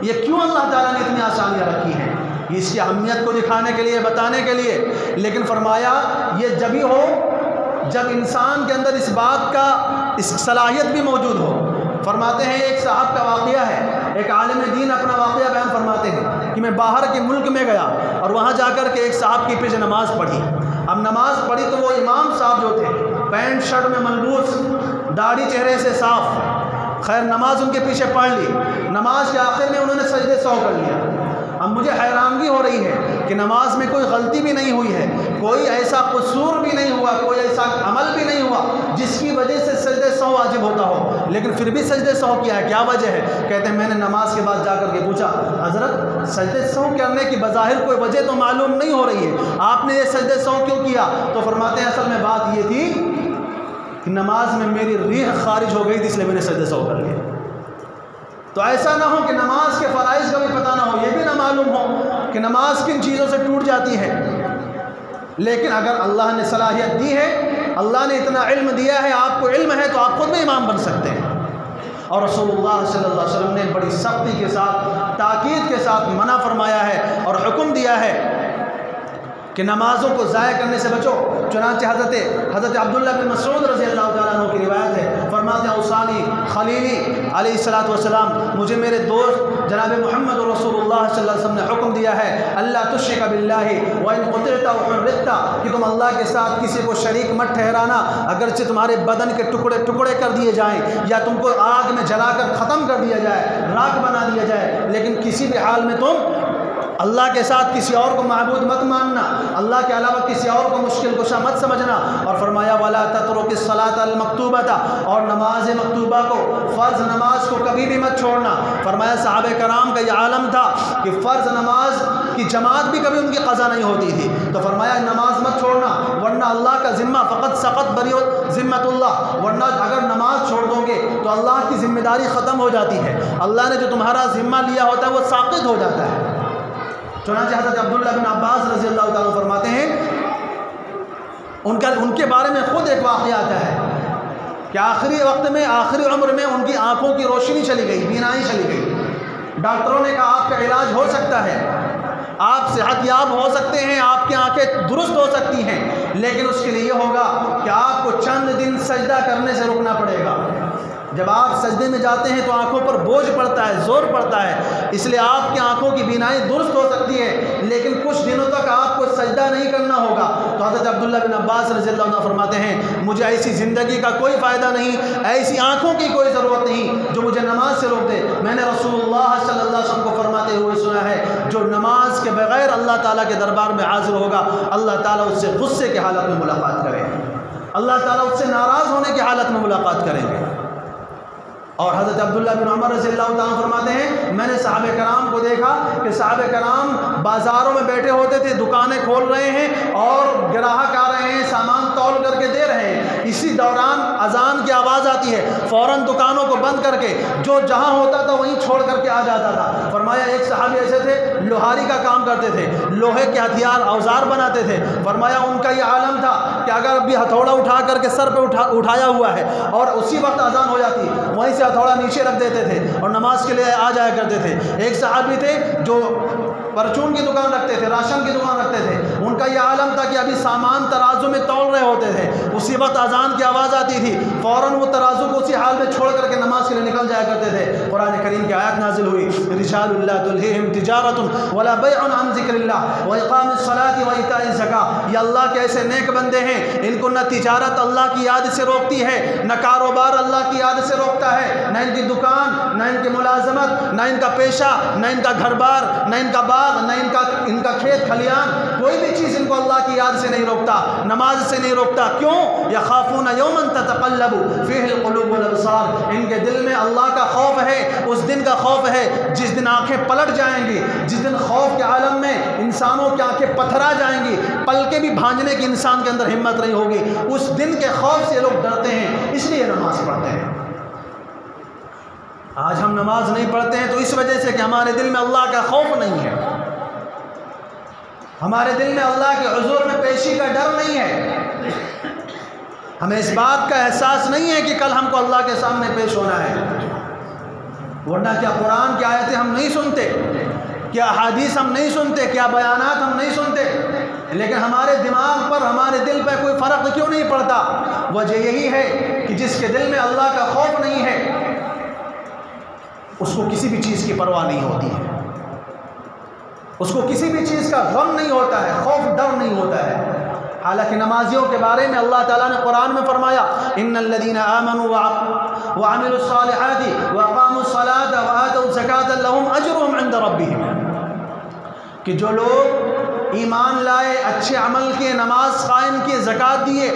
یہ کیوں اللہ تعالیٰ نے اتنی آسانیاں رکھی ہیں؟ اس کی اہمیت کو دکھانے کے لیے، بتانے کے لیے۔ لیکن فرمایا یہ جبھی ہو جب انسان کے اندر اس بات کا صلاحیت بھی موجود ہو۔ فرماتے ہیں ایک صاحب کا واقعہ ہے، ایک عالم دین اپنا واقعہ بیان فرماتے ہیں کہ میں باہر کے ملک میں گیا اور وہاں جا کر کے ایک صاحب کی پیچھے نماز پڑھی۔ اب نماز پڑھی تو وہ امام صاحب جو تھے پینٹ شرٹ میں ملبوس، داڑھی چہرے سے صاف، خیر نماز ان کے پیچھے پڑھ لی۔ نماز کے آخر میں انہوں نے سجدے سہو کر لیا۔ اب مجھے حیرانگی ہو رہی ہے کہ نماز میں کوئی غلطی بھی نہیں ہوئی ہے، کوئی ایسا قصور بھی نہیں ہوا، کوئی ایسا عمل بھی نہیں ہوا جس کی وجہ سے سجدے سہو واجب ہوتا ہو، لیکن پھر بھی سجدے سہو کیا ہے۔ کیا وجہ ہے؟ کہتے ہیں میں نے نماز کے بعد جا کر کے پوچھا، حضرت سجدے سہو کرنے کی بظاہر کوئی وجہ تو معلوم نہیں ہو رہی ہے، آپ نے یہ سجدے سہو کیوں کیا؟ تو فرماتے ہیں اصل میں بات یہ تھی کہ نماز میں میری ریح خارج ہو گئی تھی، اس لیے میں نے سجدے سہو کر لیا۔ تو ایسا نہ ہو کہ نماز کے فرائض کا بھی پتہ نہ ہو، یہ بھی نہ معلوم ہو کہ نماز کن چیزوں سے ٹوٹ جاتی ہے، لیکن اگر اللہ نے صلاحیت دی ہے، اللہ نے اتنا علم دیا ہے، آپ کو علم ہے تو آپ خود بھی امام بن سکتے ہیں۔ اور رسول اللہ صلی اللہ علیہ وسلم نے بڑی سختی کے ساتھ، تاکید کے ساتھ منع فرمایا ہے اور حکم دیا ہے کہ نمازوں کو ضائع کرنے سے بچو۔ چنانچہ حضرت عبداللہ بن مسعود رضی اللہ تعالیٰ عنہ کی روایت ہے، فرماتے ہیں اوصانی خلیلی علیہ الصلوۃ والسلام، مجھے میرے دوست جناب محمد رسول اللہ صلی اللہ علیہ وسلم نے حکم دیا ہے اللہ تشرک باللہ وان قتلت وحرقت، کہ تم اللہ کے ساتھ کسی کو شریک مت ٹھہرانا، اگرچہ تمہارے بدن کے ٹکڑے ٹکڑے کر دیے جائیں یا تم کو آگ میں جلا کر ختم کر دیا جائے، راکھ بنا دیا جائے، لیکن کسی بھی حال میں تم اللہ کے ساتھ کسی اور کو معبود مت ماننا، اللہ کے علاوہ کسی اور کو مشکل کشا مت سمجھنا۔ اور فرمایا وَلَا تَتْرُكِ الصَّلَاةَ الْمَكْتُوبَةَ، اور نماز مکتوبہ کو، فرض نماز کو کبھی بھی مت چھوڑنا۔ فرمایا صحابہ کرام کا یہ عالم تھا کہ فرض نماز کی جماعت بھی کبھی ان کی قضا نہیں ہوتی تھی، تو فرمایا نماز مت چھوڑنا ورنہ اللہ کا ذمہ فقط سقط بری ذمت اللہ، ورنہ اگر نماز چھوڑ دو گے تو اللہ کی ذمہ داری ختم ہو جاتی ہے، اللہ نے جو تمہارا ذمہ لیا ہوتا ہے وہ ساقط ہو جاتا ہے۔ چنانچہ حضرت عبداللہ بن عباس رضی اللہ تعالیٰ فرماتے ہیں، ان کے بارے میں خود ایک واقعہ آتا ہے کہ آخری وقت میں، آخری عمر میں ان کی آنکھوں کی روشنی چلی گئی، بینائی چلی گئی۔ ڈاکٹروں نے کہا آپ کا علاج ہو سکتا ہے، آپ صحت یاب ہو سکتے ہیں، آپ کی آنکھیں درست ہو سکتی ہیں، لیکن اس کے لیے یہ ہوگا کہ آپ کو چند دن سجدہ کرنے سے رکنا پڑے گا۔ جب آپ سجدے میں جاتے ہیں تو آنکھوں پر بوجھ پڑتا ہے، زور پڑتا ہے، اس لیے آپ کی آنکھوں کی بینائی درست ہو سکتی ہے، لیکن کچھ دنوں تک آپ کو سجدہ نہیں کرنا ہوگا۔ تو حضرت عبداللہ بن عباس رضی اللہ عنہ فرماتے ہیں مجھے ایسی زندگی کا کوئی فائدہ نہیں، ایسی آنکھوں کی کوئی ضرورت نہیں جو مجھے نماز سے روک دے۔ میں نے رسول اللہ صلی اللہ علیہ وسلم کو فرماتے ہوئے سنا ہے جو نماز کے بغیر اللہ تعالیٰ کے دربار میں حاضر ہوگا، اللہ تعالیٰ اس سے غصے کی حالت میں ملاقات کرے گا، اللہ تعالیٰ اس سے ناراض ہونے کی حالت میں ملاقات کریں گے۔ اور حضرت عبداللہ بن عمر رضی اللہ تعالیٰ فرماتے ہیں میں نے صحابہ کرام کو دیکھا کہ صحابہ کرام بازاروں میں بیٹھے ہوتے تھے، دکانیں کھول رہے ہیں اور گراہک آ رہے ہیں، سامان تول کر کے دے رہے ہیں، اسی دوران اذان کی آواز آتی ہے، فوراً دکانوں کو بند کر کے جو جہاں ہوتا تھا وہیں چھوڑ کر کے آ جاتا تھا۔ فرمایا ایک صحابی ایسے تھے لوہاری کا کام کرتے تھے، لوہے کے ہتھیار اوزار بناتے تھے، فرمایا ان کا یہ عالم تھا کہ اگر بھی ہتھوڑا اٹھا کر کے سر پہ اٹھایا ہوا ہے اور اسی وقت اذان ہو جاتی وہیں سے ہتھوڑا نیچے رکھ دیتے تھے اور نماز کے لیے آ جایا کرتے تھے۔ ایک صحابی تھے جو پرچون کی دکان رکھتے تھے، راشن کی دکان رکھتے تھے، ان کا یہ عالم تھا کہ ابھی سامان ترازو میں تول رہے ہوتے تھے، اسی وقت اذان کی آواز آتی تھی، فوراً وہ ترازو کو اسی حال میں چھوڑ کر کے نماز کے لیے نکل جایا کرتے تھے۔ قرآن کریم کی آیت نازل ہوئی رجال لا تلہیہم تجارۃ ولا بیع عن ذکر اللہ واقام الصلاۃ وایتاء الزکاۃ، یہ اللہ کے ایسے نیک بندے ہیں ان کو نہ تجارت اللہ کی یاد سے روکتی ہے، نہ کاروبار اللہ کی یاد سے روکتا ہے، نہ ان کی دکان، نہ ان کی ملازمت، نہ ان کا پیشہ، نہ ان کا گھر بار، نہ ان کا باغ، نہ ان کا کھیت کھلیان، کوئی بھی چیز ان کو اللہ کی یاد سے نہیں روکتا، نماز سے نہیں روکتا۔ کیوں؟ یخافون یوما تتقلب فیہ القلوب والابصار، ان کے دل میں اللہ کا خوف ہے، اس دن کا خوف ہے جس دن آنکھیں پلٹ جائیں گی، جس دن خوف کے عالم میں انسانوں کی آنکھیں پتھرا جائیں گی، پلکیں بھی بھانجنے کی انسان کے اندر ہمت نہیں ہوگی، اس دن کے خوف سے لوگ ڈرتے ہیں، اس لیے نماز پڑھتے ہیں۔ آج ہم نماز نہیں پڑھتے ہیں تو اس وجہ سے کہ ہمارے دل میں اللہ کا خوف نہیں ہے، ہمارے دل میں اللہ کے حضور میں پیشی کا ڈر نہیں ہے، ہمیں اس بات کا احساس نہیں ہے کہ کل ہم کو اللہ کے سامنے پیش ہونا ہے۔ ورنہ کیا قرآن کی آیتیں ہم نہیں سنتے، کیا احادیث ہم نہیں سنتے، کیا بیانات ہم نہیں سنتے، لیکن ہمارے دماغ پر، ہمارے دل پہ کوئی فرق کیوں نہیں پڑتا؟ وجہ یہی ہے کہ جس کے دل میں اللہ کا خوف نہیں ہے اس کو کسی بھی چیز کی پرواہ نہیں ہوتی ہے، اس کو کسی بھی چیز کا غم نہیں ہوتا ہے، خوف ڈر نہیں ہوتا ہے۔ حالانکہ نمازیوں کے بارے میں اللہ تعالیٰ نے قرآن میں فرمایا ان الذین آمنوا وعملوا الصالحات واقاموا الصلاة وآتوا الزکاة لهم اجرهم عند ربهم، کہ جو لوگ ایمان لائے، اچھے عمل کیے، نماز قائم کیے، زکوٰۃ دیے،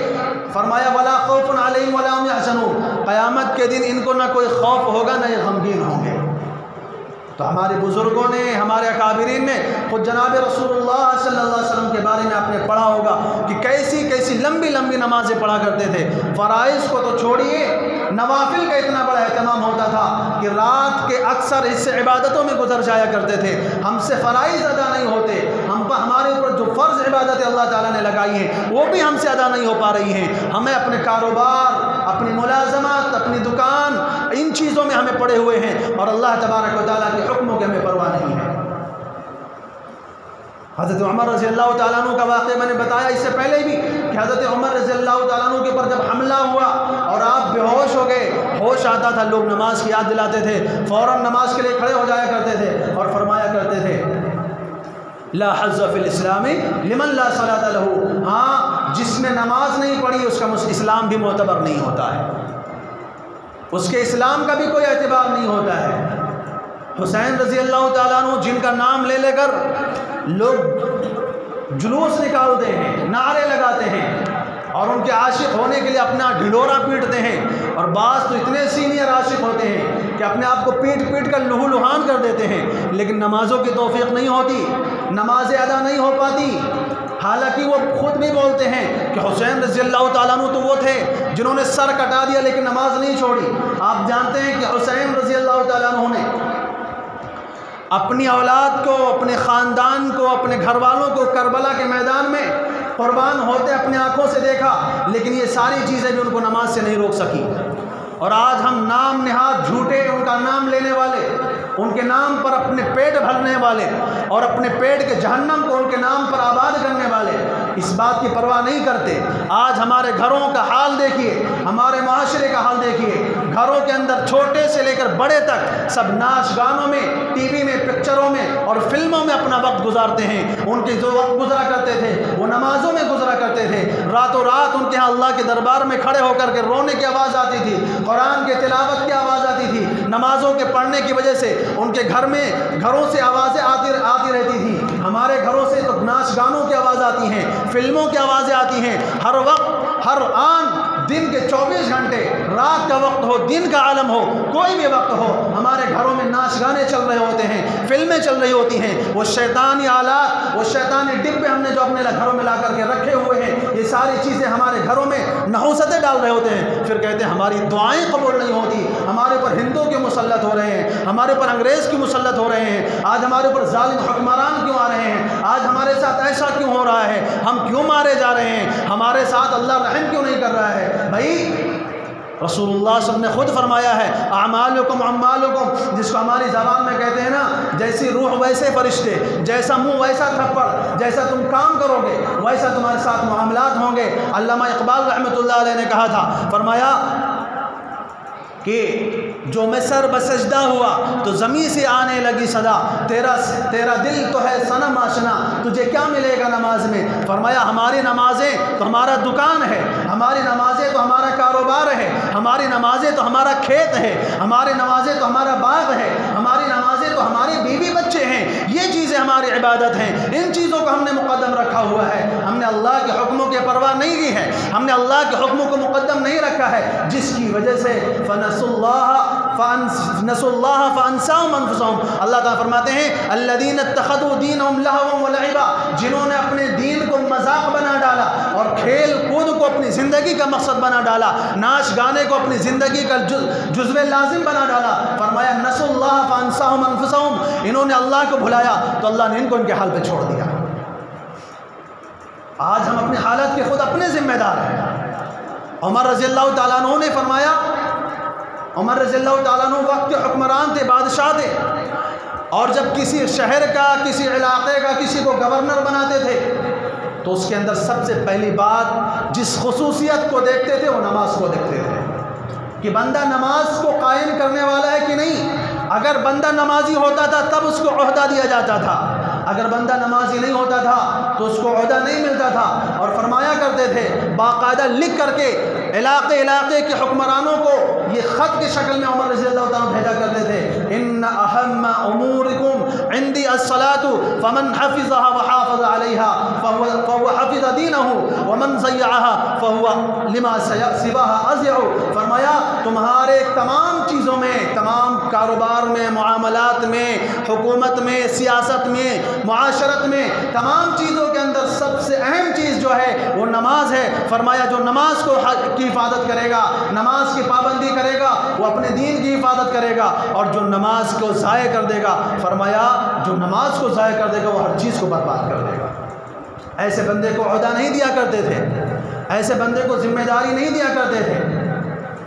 فرمایا ولا خوف علیہم ولا هم یحزنون، قیامت کے دن ان کو نہ کوئی خوف ہوگا نہ یہ غمگین ہوں گے۔ تو ہمارے بزرگوں نے، ہمارے اکابرین نے، خود جناب رسول اللہ صلی اللہ علیہ وسلم کے بارے میں آپ نے پڑھا ہوگا کہ کیسی کیسی لمبی لمبی نمازیں پڑھا کرتے تھے۔ فرائض کو تو چھوڑیے، نوافل کا اتنا بڑا اہتمام ہوتا تھا کہ رات کے اکثر حصے عبادتوں میں گزر جایا کرتے تھے۔ ہم سے فرائض ادا نہیں ہوتے، ہمارے اوپر جو فرض عبادتیں اللہ تعالیٰ نے لگائی ہیں وہ بھی ہم سے ادا نہیں ہو پا رہی ہیں۔ ہمیں اپنے کاروبار، اپنی ملازمت، اپنی دکان، ان چیزوں میں ہمیں پڑے ہوئے ہیں اور اللہ تبارک و تعالیٰ کے حکموں کے ہمیں پرواہ نہیں ہے۔ حضرت عمر رضی اللہ تعالیٰ عنہ کا واقعہ میں نے بتایا اس سے پہلے بھی کہ حضرت عمر رضی اللہ تعالیٰ عنہ کے اوپر جب حملہ ہوا اور آپ بے ہوش ہو گئے، ہوش آتا تھا، لوگ نماز کی یاد دلاتے تھے، فوراً نماز کے لیے کھڑے ہو جایا کرتے تھے اور فرمایا کرتے تھے لا حظ فی الاسلام لمن لا صلاۃ لہ، ہاں جس نے نماز نہیں پڑھی اس کا اسلام بھی معتبر نہیں ہوتا ہے، اس کے اسلام کا بھی کوئی اعتبار نہیں ہوتا ہے۔ حسین رضی اللہ تعالیٰ عنہ جن کا نام لے لے کر لوگ جلوس نکالتے ہیں، نعرے لگاتے ہیں اور ان کے عاشق ہونے کے لیے اپنا ڈھنڈورا پیٹتے ہیں، اور بعض تو اتنے سینئر عاشق ہوتے ہیں کہ اپنے آپ کو پیٹ پیٹ کر لہو لہان کر دیتے ہیں، لیکن نمازوں کی توفیق نہیں ہوتی، نمازیں ادا نہیں ہو پاتی۔ حالانکہ وہ خود بھی بولتے ہیں کہ حسین رضی اللہ تعالیٰ عنہ تو وہ تھے جنہوں نے سر کٹا دیا لیکن نماز نہیں چھوڑی۔ آپ جانتے ہیں کہ حسین رضی اللہ تعالیٰ عنہ نے اپنی اولاد کو، اپنے خاندان کو، اپنے گھر والوں کو کربلا کے میدان میں قربان ہوتے اپنی آنکھوں سے دیکھا، لیکن یہ ساری چیزیں بھی ان کو نماز سے نہیں روک سکی۔ اور آج ہم نام نہاد جھوٹے ان کا نام لینے والے، ان کے نام پر اپنے پیٹ بھرنے والے اور اپنے پیٹ کے جہنم کو ان کے نام پر آباد کرنے والے اس بات کی پرواہ نہیں کرتے۔ آج ہمارے گھروں کا حال دیکھیے، ہمارے معاشرے کا حال دیکھیے، گھروں کے اندر چھوٹے سے لے کر بڑے تک سب ناچ گانوں میں، ٹی وی میں، پکچروں میں اور فلموں میں اپنا وقت گزارتے ہیں۔ ان کے جو وقت گزرا کرتے تھے وہ نمازوں میں گزرا کرتے تھے۔ راتوں رات ان کے ہاں اللہ کے دربار میں کھڑے ہو کر کے رونے کی آواز آتی تھی، قرآن کے تلاوت کی آواز آتی تھی، نمازوں کے پڑھنے کی وجہ سے ان کے گھر میں، گھروں سے آوازیں آتی رہتی تھی۔ ہمارے گھروں سے تو ناچ گانوں کی آواز آتی ہیں، فلموں کی آوازیں آتی ہیں، ہر وقت، ہر آن، دن کے 24 گھنٹے، رات کا وقت ہو، دن کا عالم ہو، کوئی بھی وقت ہو، ہمارے گھروں میں ناچ گانے چل رہے ہوتے ہیں، فلمیں چل رہی ہوتی ہیں۔ وہ شیطانی آلات، وہ شیطانی ڈبے ہم نے جو اپنے گھروں میں لا کر کے رکھے ہوئے ہیں، یہ ساری چیزیں ہمارے گھروں میں نحوستیں ڈال رہے ہوتے ہیں۔ پھر کہتے ہیں ہماری دعائیں قبول نہیں ہوتی، ہمارے اوپر ہندو کے مسلط ہو رہے ہیں، ہمارے اوپر انگریز کی مسلط ہو رہے ہیں، آج ہمارے اوپر ظالم حکمران کیوں آ رہے ہیں، آج ہمارے ساتھ ایسا کیوں ہو رہا ہے، ہم کیوں مارے جا رہے ہیں، ہمارے ساتھ اللہ رحم کیوں نہیں کر رہا ہے۔ بھائی رسول اللہ صلی اللہ علیہ وسلم نے خود فرمایا ہے اعمالکم اعمالکم، جس کو ہماری زبان میں کہتے ہیں نا، جیسی روح ویسے فرشتے، جیسا منہ ویسا تھپڑ، جیسا تم کام کرو گے ویسا تمہارے ساتھ معاملات ہوں گے۔ علامہ اقبال رحمۃ اللہ علیہ نے کہا تھا، فرمایا کہ جو میں سر بسجدہ ہوا تو زمین سے آنے لگی صدا، تیرا دل تو ہے صنم آشنا، تجھے کیا ملے گا نماز میں۔ فرمایا ہماری نمازیں تو ہمارا دکان ہے، ہماری نمازیں تو ہمارا کاروبار ہے، ہماری نمازیں تو ہمارا کھیت ہے، ہماری نمازیں تو ہمارا باغ ہے، ہماری نمازیں تو ہماری بیوی بچے ہیں، یہ چیزیں ہماری عبادت ہیں، ان چیزوں کو ہم نے مقدم رکھا ہوا ہے۔ ہم نے اللہ کے حکموں کی پرواہ نہیں کی ہے، ہم نے اللہ کے حکموں کو مقدم نہیں رکھا ہے، جس کی وجہ سے نسوا اللہ فانساهم انفسهم، اللہ تعالیٰ فرماتے ہیں الذین اتخذوا دینهم لہوا ولعبا، جنہوں نے اپنے دین کو مذاق بنا ڈالا اور کھیل کود کو اپنی زندگی کا مقصد بنا ڈالا، ناچ گانے کو اپنی زندگی کا جزو لازم بنا ڈالا۔ فرمایا نسوا اللہ فانساهم انفسهم، انہوں نے اللہ کو بھلایا تو اللہ نے ان کو ان کے حال پہ چھوڑ دیا۔ آج ہم اپنی حالت کے خود اپنے ذمہ دار ہیں۔ عمر رضی اللہ تعالیٰ عنہ نے فرمایا، عمر رضی اللہ تعالیٰ عنہ وقت کے حکمران تھے، بادشاہ تھے، اور جب کسی شہر کا، کسی علاقے کا کسی کو گورنر بناتے تھے تو اس کے اندر سب سے پہلی بات جس خصوصیت کو دیکھتے تھے وہ نماز کو دیکھتے تھے کہ بندہ نماز کو قائم کرنے والا ہے کہ نہیں۔ اگر بندہ نمازی ہوتا تھا تب اس کو عہدہ دیا جاتا تھا، اگر بندہ نمازی نہیں ہوتا تھا تو اس کو عہدہ نہیں ملتا تھا۔ اور فرمایا کرتے تھے، باقاعدہ لکھ کر کے علاقے کے حکمرانوں کو یہ خط کی شکل میں عمر رضی اللہ تعالیٰ بھیجا کرتے تھے، ان اہم امورکم عندی الصلاۃ فمن حفظها وحافظ عليها فهو حفظ دینہ ومن ضیعها فهو لما سواها اضیع۔ فرمایا تمہارے تمام چیزوں میں، تمام کاروبار میں، معاملات میں، حکومت میں، سیاست میں، معاشرت میں، تمام چیزوں کے اندر سب سے اہم چیز جو ہے وہ نماز ہے۔ فرمایا جو نماز کی حفاظت کرے گا، نماز کی پابندی کرے گا، وہ اپنے دین کی حفاظت کرے گا، اور جو نماز کو ضائع کر دے گا، فرمایا جو نماز کو ضائع کر دے گا وہ ہر چیز کو برباد کر دے گا۔ ایسے بندے کو عہدہ نہیں دیا کرتے تھے، ایسے بندے کو ذمہ داری نہیں دیا کرتے تھے۔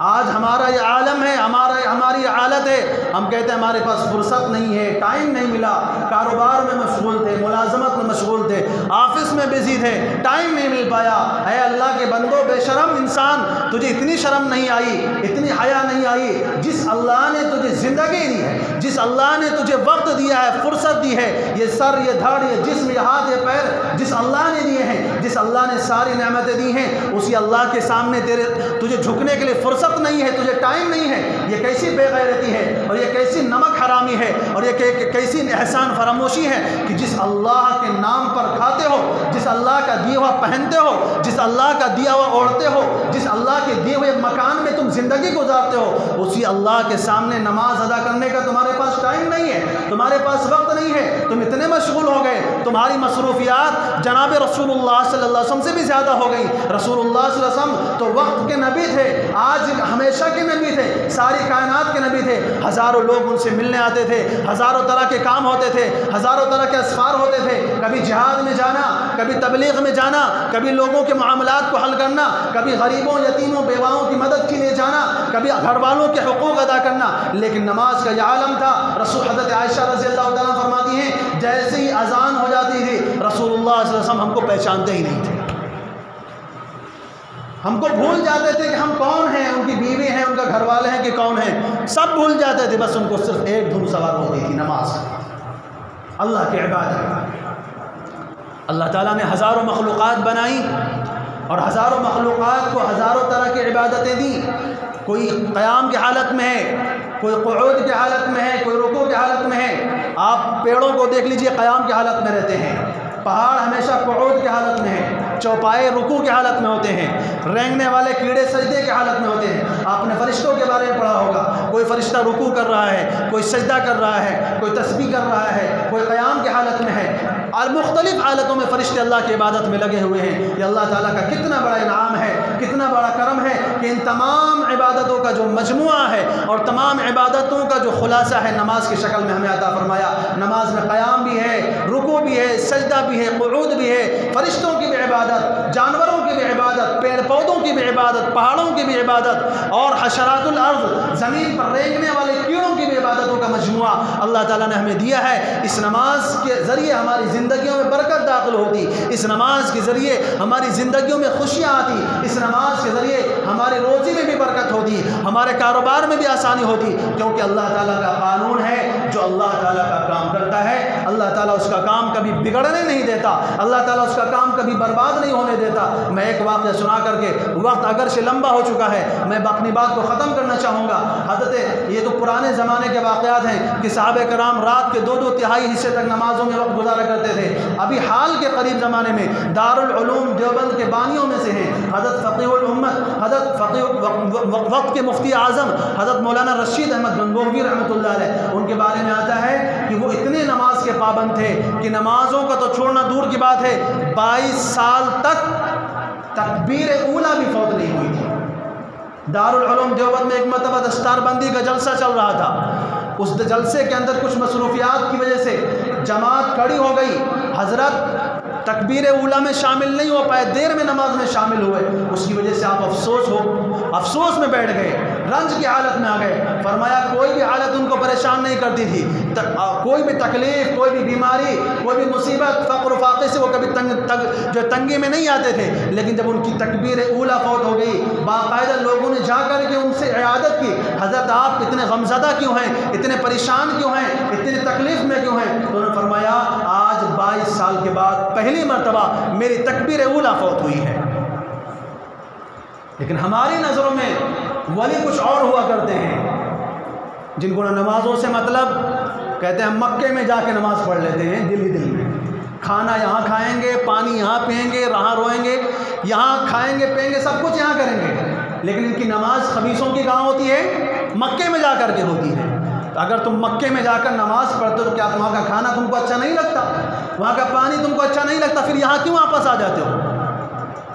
آج ہمارا یہ عالم ہے، ہماری یہ حالت ہے، ہم کہتے ہیں ہمارے پاس فرصت نہیں ہے، ٹائم نہیں ملا، کاروبار میں مشغول تھے، ملازمت میں مشغول تھے، آفس میں بزی تھے، ٹائم نہیں مل پایا۔ اے اللہ کے بندو، بے شرم انسان، تجھے اتنی شرم نہیں آئی، اتنی حیا نہیں آئی؟ جس اللہ نے تجھے زندگی دی ہے، جس اللہ نے تجھے وقت دیا ہے، فرصت دی ہے، یہ سر، یہ دھڑ، یہ جسم، یہ ہاتھ، یہ پیر جس اللہ نے دیے ہیں، جس اللہ نے ساری نعمتیں دی ہیں، اسی اللہ کے سامنے تجھے جھکنے کے لیے فرصت نہیں ہے، تجھے ٹائم نہیں ہے۔ یہ کیسی بے غیرتی ہے، اور یہ کیسی نمک حرامی ہے، اور یہ کیسی احسان فراموشی ہے کہ جس اللہ کے نام پر کھاتے ہو، جس اللہ کا دیا ہوا پہنتے ہو، جس اللہ کا دیا ہوا اوڑھتے ہو، جس اللہ کے دیے ہوئے مکان میں تم زندگی گزارتے ہو، اسی اللہ کے سامنے نماز ادا کرنے کا تمہارے پاس ٹائم نہیں ہے، تمہارے پاس وقت نہیں ہے، تم اتنے مشغول ہو گئے، تمہاری مصروفیات جناب رسول اللہ صلی اللہ علیہ وسلم سے بھی زیادہ ہو گئی۔ رسول اللہ صلی اللہ علیہ وسلم تو وقت کے نبی تھے، آج ہمیشہ کے نبی تھے، ساری کائنات کے نبی تھے۔ ہزاروں لوگ ان سے ملنے آتے تھے، ہزاروں طرح کے کام ہوتے تھے، ہزاروں طرح کے اسفار ہوتے تھے، کبھی جہاد میں جانا، کبھی تبلیغ میں جانا، کبھی لوگوں کے معاملات کو حل کرنا، کبھی غریبوں، یتیموں، بیواؤں کی مدد کے لیے جانا، کبھی گھر والوں کے حقوق ادا کرنا، لیکن نماز کا یہ عالم تھا۔ رسول حضرت عائشہ رضی اللہ تعالیٰ فرماتی ہیں، جیسے ہی اذان ہو جاتی تھی رسول اللہ صلی اللہ علیہ وسلم ہم کو پہچانتے ہی نہیں تھے، ہم کو بھول جاتے تھے کہ ہم کون ہیں، ان کی بیوی ہیں، ان کا گھر والے ہیں کہ کون ہیں، سب بھول جاتے تھے، بس ان کو صرف ایک دھن سوار ہوتی تھی، نماز، اللہ کی عبادت۔ اللہ تعالیٰ نے ہزاروں مخلوقات بنائی اور ہزاروں مخلوقات کو ہزاروں طرح کی عبادتیں دیں۔ کوئی قیام کی حالت میں ہے، کوئی قعود کی حالت میں ہے، کوئی رکوع کی حالت میں ہے۔ آپ پیڑوں کو دیکھ لیجئے، قیام کی حالت میں رہتے ہیں، پہاڑ ہمیشہ قعود کی حالت میں ہے، چوپائے رکوع کی حالت میں ہوتے ہیں، رینگنے والے کیڑے سجدے کی حالت میں ہوتے ہیں۔ آپ نے فرشتوں کے بارے میں پڑھا ہوگا، کوئی فرشتہ رکوع کر رہا ہے، کوئی سجدہ کر رہا ہے، کوئی تسبیح کر رہا ہے، کوئی قیام کی حالت میں ہے، اور مختلف حالتوں میں فرشتے اللہ کی عبادت میں لگے ہوئے ہیں۔ یہ اللہ تعالیٰ کا کتنا بڑا انعام ہے، کتنا بڑا کرم ہے کہ ان تمام عبادتوں کا جو مجموعہ ہے اور تمام عبادتوں کا جو خلاصہ ہے نماز کی شکل میں ہمیں عطا فرمایا۔ نماز میں قیام بھی ہے، رکوع بھی ہے، سجدہ بھی ہے، قعود بھی ہے، فرشتوں کی بھی عبادت، جانوروں کی بھی عبادت، پیڑ پودوں کی بھی عبادت، پہاڑوں کی بھی عبادت، اور حشرات الارض، زمین پر رینگنے والے کیڑوں کی بھی عبادتوں کا مجموعہ اللہ تعالیٰ نے ہمیں دیا ہے۔ اس نماز کے ذریعے ہماری زندگیوں میں برکت داخل ہوتی، اس نماز کے ذریعے ہماری زندگیوں میں خوشیاں آتی، اس نماز کے ذریعے ہماری روزی میں بھی برکت ہوتی، ہمارے کاروبار میں بھی آسانی ہوتی، کیونکہ اللہ تعالیٰ کا قانون ہے، جو اللہ تعالیٰ کا کام کرتا ہے اللہ تعالیٰ اس کا کام کبھی بگڑنے نہیں دیتا، اللہ تعالیٰ اس کا کام کبھی برباد نہیں ہونے دیتا۔ میں ایک واقعہ سنا کر کے، وقت اگرچہ لمبا ہو چکا ہے، میں اپنی بات کو ختم کرنا چاہوں گا۔ حضرت یہ تو پرانے زمانے کے واقعات ہیں کہ صحابہ کرام رات کے 2 تہائی حصے تک نمازوں میں وقت گزارا کرتے تھے۔ ابھی حال کے قریب زمانے میں دارالعلوم دیوبند کے بانیوں میں سے ہیں حضرت فقیہ الامت، حضرت وقت کے مفتی اعظم حضرت مولانا رشید احمد گنگوہی رحمۃ اللہ علیہ، ان کے بارے میں آتا ہے کہ وہ اتنے نماز کے پابند تھے کہ نمازوں کا تو چھوڑنا دور کی بات ہے، 22 سال تک تکبیر اولیٰ بھی فوت نہیں ہوئی تھی۔ دارالعلوم دیوبند میں ایک مرتبہ دستار بندی کا جلسہ چل رہا تھا، اس جلسے کے اندر کچھ مصروفیات کی وجہ سے جماعت کھڑی ہو گئی، حضرت تکبیر اولا میں شامل نہیں ہو پائے، دیر میں نماز میں شامل ہوئے، اس کی وجہ سے آپ افسوس میں بیٹھ گئے، رنج کی حالت میں آ گئے۔ فرمایا کوئی بھی حالت ان کو پریشان نہیں کرتی تھی، کوئی بھی تکلیف، کوئی بھی بیماری، کوئی بھی مصیبت، فقر و فاقے سے وہ کبھی تنگی میں نہیں آتے تھے، لیکن جب ان کی تکبیر اولا فوت ہو گئی، باقاعدہ لوگوں نے جا کر کے ان سے عیادت کی، حضرت آپ اتنے غمزدہ کیوں ہیں، اتنے پریشان کیوں ہیں، اتنی تکلیف میں کیوں ہیں؟ تو انہوں نے فرمایا آج 22 سال کے بعد پہلی مرتبہ میری تکبیر اولا فوت ہوئی ہے۔ لیکن ہماری نظروں میں ولی کچھ اور ہوا کرتے ہیں، جن کو نمازوں سے مطلب، کہتے ہیں مکے میں جا کے نماز پڑھ لیتے ہیں، دل ہی دل میں کھانا یہاں کھائیں گے، پانی یہاں پئیں گے، رہاں روئیں گے، یہاں کھائیں گے پئیں گے، سب کچھ یہاں کریں گے، لیکن ان کی نماز خبیثوں کی کہاں ہوتی ہے؟ مکے میں جا کر کے ہوتی ہے۔ اگر تم مکے میں جا کر نماز پڑھتے ہو تو کیا وہاں کا کھانا تم کو اچھا نہیں لگتا؟ وہاں کا پانی تم کو اچھا نہیں لگتا؟ پھر یہاں کیوں واپس آ جاتے ہو؟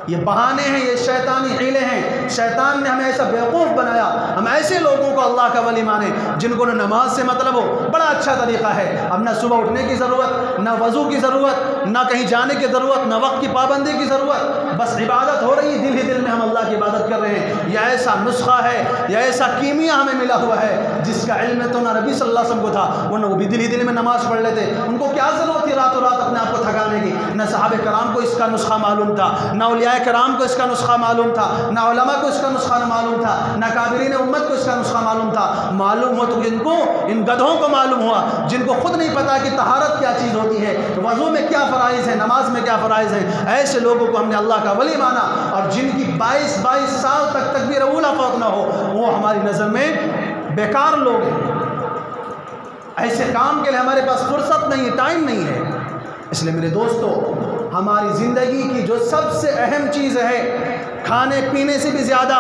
یہ بہانے ہیں، یہ شیطانی حیلے ہیں، شیطان نے ہمیں ایسا بیوقوف بنایا، ہم ایسے لوگوں کو اللہ کا ولی مانے جن کو نہ نماز سے مطلب ہو۔ بڑا اچھا طریقہ ہے، اب نہ صبح اٹھنے کی ضرورت، نہ وضو کی ضرورت، نہ کہیں جانے کی ضرورت، نہ وقت کی پابندی کی ضرورت، بس عبادت ہو رہی ہے، دل ہی دل میں ہم اللہ کی عبادت کر رہے ہیں۔ یہ ایسا نسخہ ہے، یہ ایسا کیمیا ہمیں ملا ہوا ہے جس کا علم تو نہ نبی صلی اللہ علیہ وسلم کو تھا، ورنہ وہ بھی دل ہی دل میں نماز پڑھ لیتے، ان کو کیا ضرورت تھی راتوں رات اپنے آپ کو تھکانے کی؟ نہ صحابہ کرام کو اس کا نسخہ معلوم تھا، نہ اولیاء کرام کو اس کا نسخہ معلوم تھا، نہ علماء کو اس کا نسخہ معلوم تھا، نہ کابرین امت کو اس کا نسخہ معلوم تھا۔ معلوم ہو تو جن کو، ان گدھوں کو معلوم ہوا جن کو خود نہیں پتا کہ طہارت کیا چیز ہوتی ہے، وضو میں کیا فرائض ہیں، نماز میں کیا فرائض ہیں، ایسے لوگوں کو ہم نے اللہ کا ولی مانا، اور جن کی 22 سال تک تکبیر اولا فوت نہ ہو وہ ہماری نظر میں بیکار لوگ ہیں۔ ایسے کام کے لیے ہمارے پاس فرصت نہیں ہے، ٹائم نہیں ہے۔ اس لیے میرے دوستو، ہماری زندگی کی جو سب سے اہم چیز ہے، کھانے پینے سے بھی زیادہ،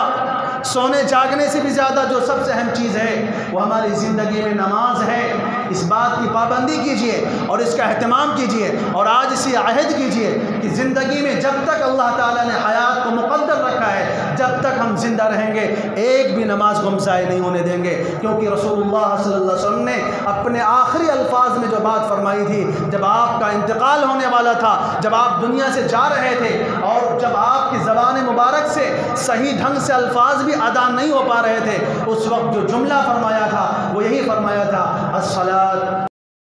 سونے جاگنے سے بھی زیادہ جو سب سے اہم چیز ہے وہ ہماری زندگی میں نماز ہے۔ اس بات کی پابندی کیجئے اور اس کا اہتمام کیجئے، اور آج اسی عہد کیجئے کہ زندگی میں جب تک اللہ تعالیٰ نے حیات کو مقدر رکھا ہے، جب تک ہم زندہ رہیں گے ایک بھی نماز کو ہم ضائع نہیں ہونے دیں گے، کیونکہ رسول اللہ صلی اللہ علیہ وسلم نے اپنے آخری الفاظ میں جو بات فرمائی تھی، جب آپ کا انتقال ہونے والا تھا، جب آپ دنیا سے جا رہے تھے، اور جب آپ کی زبان مبارک سے صحیح ڈھنگ سے الفاظ بھی ادا نہیں ہو پا رہے تھے، اس وقت جو جملہ فرمایا تھا وہ یہی فرمایا تھا، الصلاۃ